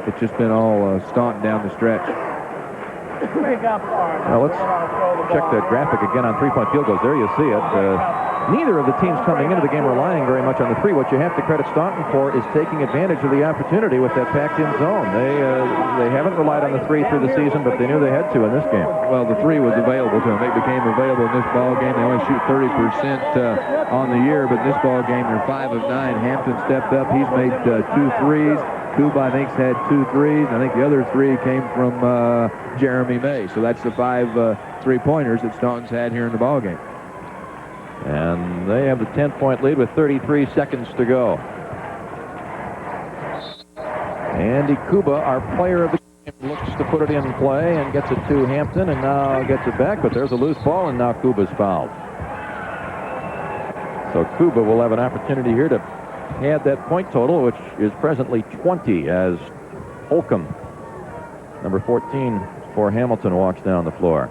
it's just been all Staunton down the stretch. Now let's check that graphic again on 3-point field goals. There you see it. Neither of the teams coming into the game relying very much on the 3. What you have to credit Staunton for is taking advantage of the opportunity with that packed-in zone. They haven't relied on the 3 through the season, but they knew they had to in this game. Well, the 3 was available to them. It became available in this ball game. They only shoot 30% on the year, but in this ball game, they're 5 of 9. Hampton stepped up. He's made 2 threes. Kuba, I think, had 2 threes. I think the other 3 came from Jeremy May. So that's the 5 3-pointers that Staunton's had here in the ball game. And they have the 10-point lead with 33 seconds to go. Andy Kuba, our player of the game, looks to put it in play and gets it to Hampton, and now gets it back, but there's a loose ball, and now Kuba's fouled. So Kuba will have an opportunity here to add that point total, which is presently 20, as Holcomb, number 14 for Hamilton, walks down the floor.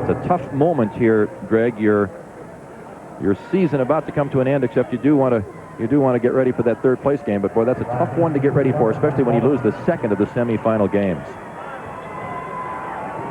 It's a tough moment here, Greg. Your season about to come to an end, except you do want to get ready for that third-place game. But boy, that's a tough one to get ready for, especially when you lose the second of the semifinal games.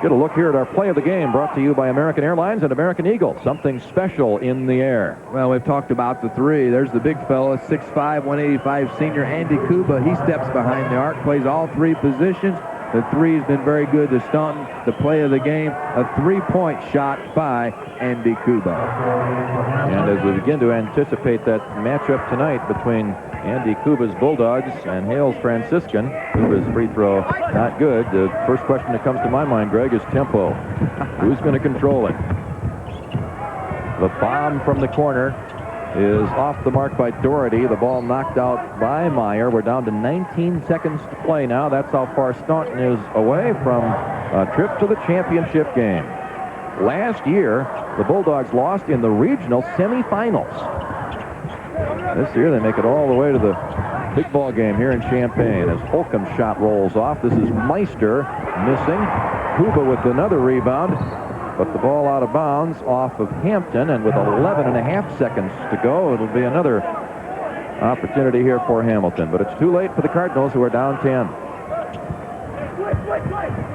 Get a look here at our play of the game, brought to you by American Airlines and American Eagle. Something special in the air. Well, we've talked about the three. There's the big fella, 6'5", 185 senior Andy Kuba. He steps behind the arc, plays all three positions. The three's been very good to Staunton. The play of the game, a three-point shot by Andy Kuba. And as we begin to anticipate that matchup tonight between Andy Kuba's Bulldogs and Hales Franciscan, Kuba's free throw not good. The first question that comes to my mind, Greg, is tempo. Who's going to control it? The bomb from the corner is off the mark by Doherty. The ball knocked out by Meyer. We're down to 19 seconds to play now. That's how far Staunton is away from a trip to the championship game. Last year, the Bulldogs lost in the regional semifinals. This year, they make it all the way to the big ball game here in Champaign as Holcomb's shot rolls off. This is Meister missing. Kuba with another rebound. But the ball out of bounds off of Hampton, and with 11.5 seconds to go, it'll be another opportunity here for Hamilton. But it's too late for the Cardinals, who are down 10.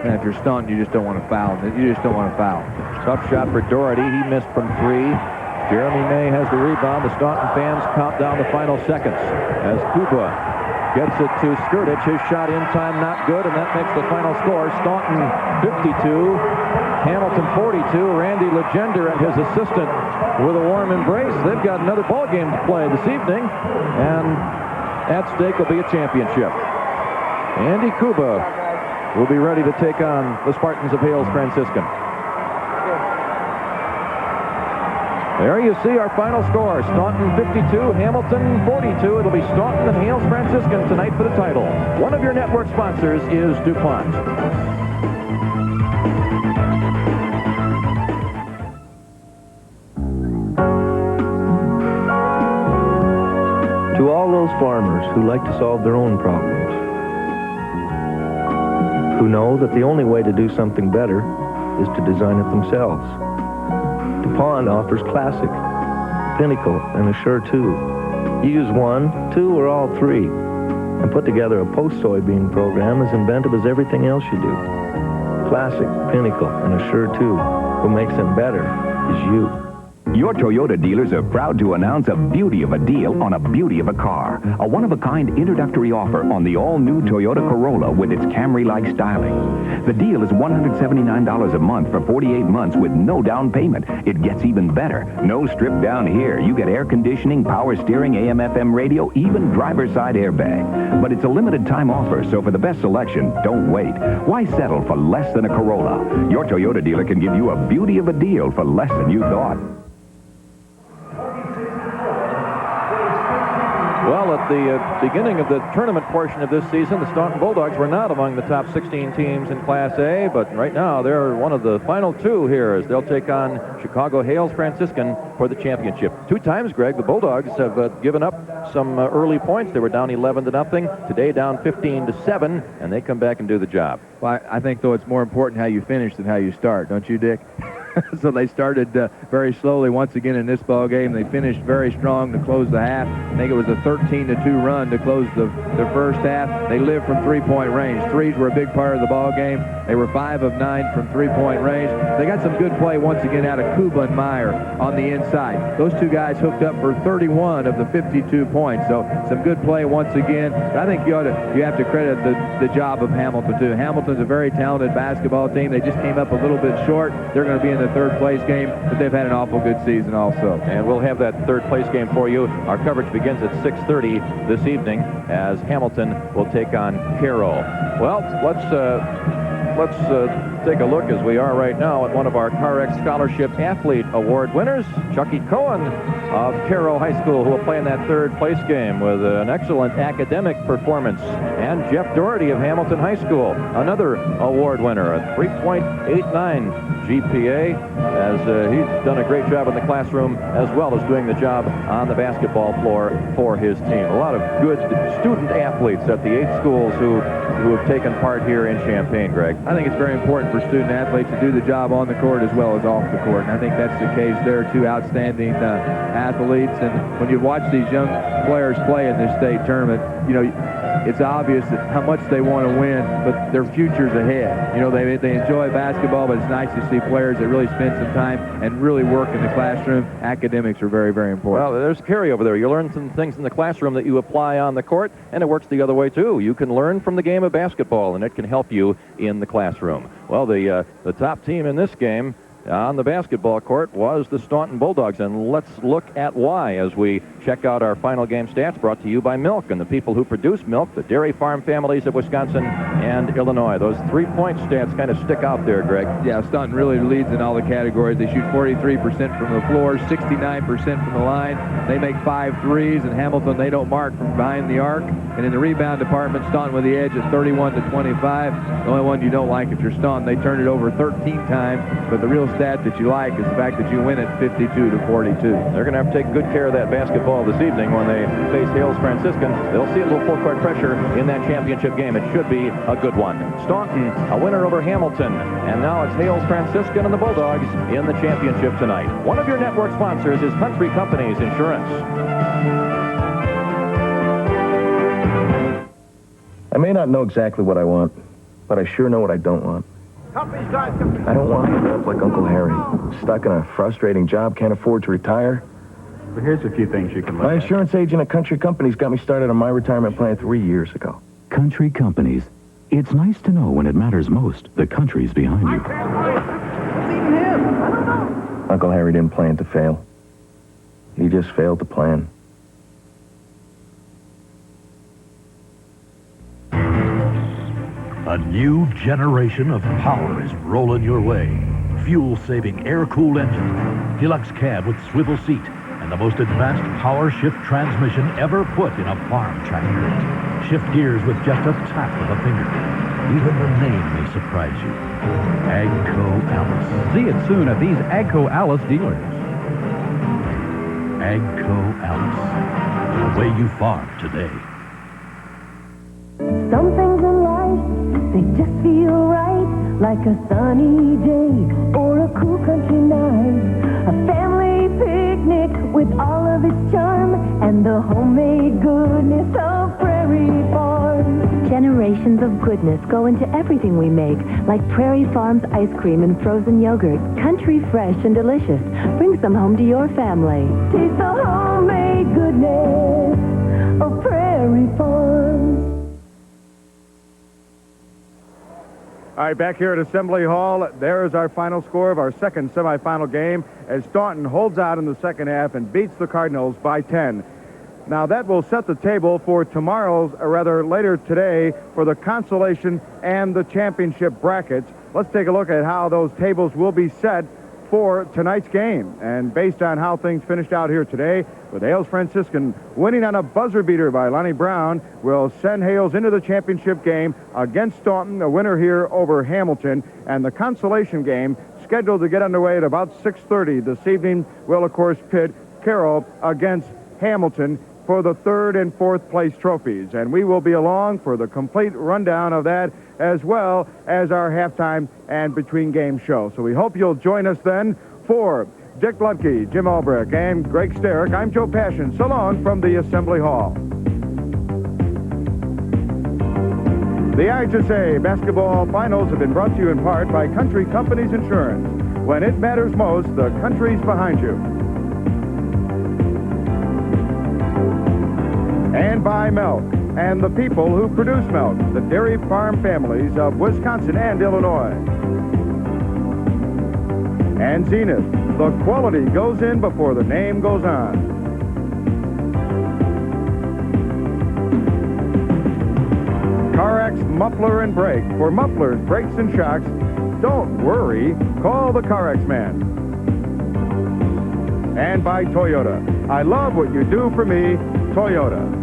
And if you're Staunton, you just don't want to foul. You just don't want to foul. Tough shot for Doherty. He missed from 3. Jeremy May has the rebound. The Staunton fans count down the final seconds as Kuba gets it to Skirtich. His shot in time not good, and that makes the final score. Staunton 52, Hamilton 42. Randy Legender and his assistant with a warm embrace. They've got another ball game to play this evening, and at stake will be a championship. Andy Kuba will be ready to take on the Spartans of Hales Franciscan. There you see our final score. Staunton 52, Hamilton 42. It'll be Staunton and Hales Franciscan tonight for the title. One of your network sponsors is DuPont. To all those farmers who like to solve their own problems, who know that the only way to do something better is to design it themselves, DuPont offers Classic, Pinnacle, and Assure 2. You use one, two, or all three, and put together a post-soybean program as inventive as everything else you do. Classic, Pinnacle, and Assure 2. What makes them better is you. Your Toyota dealers are proud to announce a beauty of a deal on a beauty of a car. A one-of-a-kind introductory offer on the all-new Toyota Corolla with its Camry-like styling. The deal is $179 a month for 48 months with no down payment. It gets even better. No strip down here. You get air conditioning, power steering, AM/FM radio, even driver's side airbag. But it's a limited time offer, so for the best selection, don't wait. Why settle for less than a Corolla? Your Toyota dealer can give you a beauty of a deal for less than you thought. Well, at the beginning of the tournament portion of this season, the Staunton Bulldogs were not among the top 16 teams in Class A, but right now they're one of the final two here as they'll take on Chicago Hales Franciscan for the championship. 2 times, Greg, the Bulldogs have given up some early points. They were down 11-0. Today down 15-7, and they come back and do the job. Well, I think, though, it's more important how you finish than how you start, don't you, Dick? So they started very slowly once again in this ball game. They finished very strong to close the half. I think it was a 13-2 run to close the first half. They lived from three-point range. Threes were a big part of the ball game. They were 5 of 9 from three-point range. They got some good play once again out of Kuba and Meyer on the inside. Those two guys hooked up for 31 of the 52 points. So some good play once again. But I think you have to credit the job of Hamilton too. Hamilton's a very talented basketball team. They just came up a little bit short. They're going to be in the third place game, but they've had an awful good season also. And we'll have that third place game for you. Our coverage begins at 6:30 this evening as Hamilton will take on Cairo. Well, let's take a look as we are right now at one of our CarX Scholarship Athlete Award winners, Chucky Cohen of Cairo High School, who will play in that third place game with an excellent academic performance. And Jeff Doherty of Hamilton High School, another award winner, a 3.89 GPA, as he's done a great job in the classroom as well as doing the job on the basketball floor for his team. A lot of good student athletes at the 8 schools who have taken part here in Champaign, Greg. I think it's very important for student athletes to do the job on the court as well as off the court. And I think that's the case. They're two outstanding athletes. And when you watch these young players play in this state tournament, you know, it's obvious that how much they want to win, but their future's ahead. You know, they enjoy basketball, but it's nice to see players that really spend some time and really work in the classroom. Academics are very, very important. Well, there's carryover there. You learn some things in the classroom that you apply on the court, and it works the other way, too. You can learn from the game of basketball, and it can help you in the classroom. Well, the top team in this game on the basketball court was the Staunton Bulldogs, and let's look at why as we check out our final game stats brought to you by Milk and the people who produce milk, the dairy farm families of Wisconsin and Illinois. Those 3-point stats kind of stick out there, Greg. Yeah, Staunton really leads in all the categories. They shoot 43% from the floor, 69% from the line. They make 5 threes, and Hamilton, they don't mark from behind the arc. And in the rebound department, Staunton with the edge at 31-25. The only one you don't like if you're Staunton, they turned it over 13 times, but the real stat that you like is the fact that you win it 52-42. They're going to have to take good care of that basketball this evening when they face Hales Franciscan. They'll see a little full court pressure in that championship game. It should be a good one. Staunton, a winner over Hamilton, and now it's Hales Franciscan and the Bulldogs in the championship tonight. One of your network sponsors is Country Companies Insurance. I may not know exactly what I want, but I sure know what I don't want. I don't want to end up like Uncle Harry, stuck in a frustrating job, can't afford to retire. But here's a few things you can look My at. insurance agent at Country Companies got me started on my retirement plan 3 years ago. Country Companies. It's nice to know when it matters most, the country's behind you. Uncle Harry didn't plan to fail. He just failed to plan. A new generation of power is rolling your way. Fuel-saving air-cooled engine, deluxe cab with swivel seat, and the most advanced power shift transmission ever put in a farm tractor. Shift gears with just a tap of a finger. Even the name may surprise you. Agco Alice. See it soon at these Agco Alice dealers. Agco Alice. The way you farm today. Some things in life, they just feel right, like a sunny day or a cool country night. A family picnic with all of its charm and the homemade goodness of Prairie Farm. Generations of goodness go into everything we make, like Prairie Farms ice cream and frozen yogurt. Country fresh and delicious. Bring some home to your family. Taste the homemade goodness of Prairie Farms. All right, back here at Assembly Hall, there is our final score of our second semifinal game as Staunton holds out in the second half and beats the Cardinals by 10. Now, that will set the table for tomorrow's, or rather later today, for the consolation and the championship brackets. Let's take a look at how those tables will be set for tonight's game. And based on how things finished out here today, with Hales Franciscan winning on a buzzer beater by Lonnie Brown, will send Hales into the championship game against Staunton, a winner here over Hamilton. And the consolation game, scheduled to get underway at about 6:30 this evening, will, of course, pit Carroll against Hamilton for the third and fourth place trophies. And we will be along for the complete rundown of that, as well as our halftime and between game show. So we hope you'll join us then. For Dick Lutke, Jim Albrecht, and Greg Sterick, I'm Joe Passion. So long from the Assembly Hall. The IHSA basketball finals have been brought to you in part by Country Companies Insurance. When it matters most, the country's behind you. And by Milk, and the people who produce milk, the dairy farm families of Wisconsin and Illinois. And Zenith, the quality goes in before the name goes on. CarX Muffler and Brake. For mufflers, brakes, and shocks, don't worry, call the CarX man. And by Toyota. I love what you do for me, Toyota.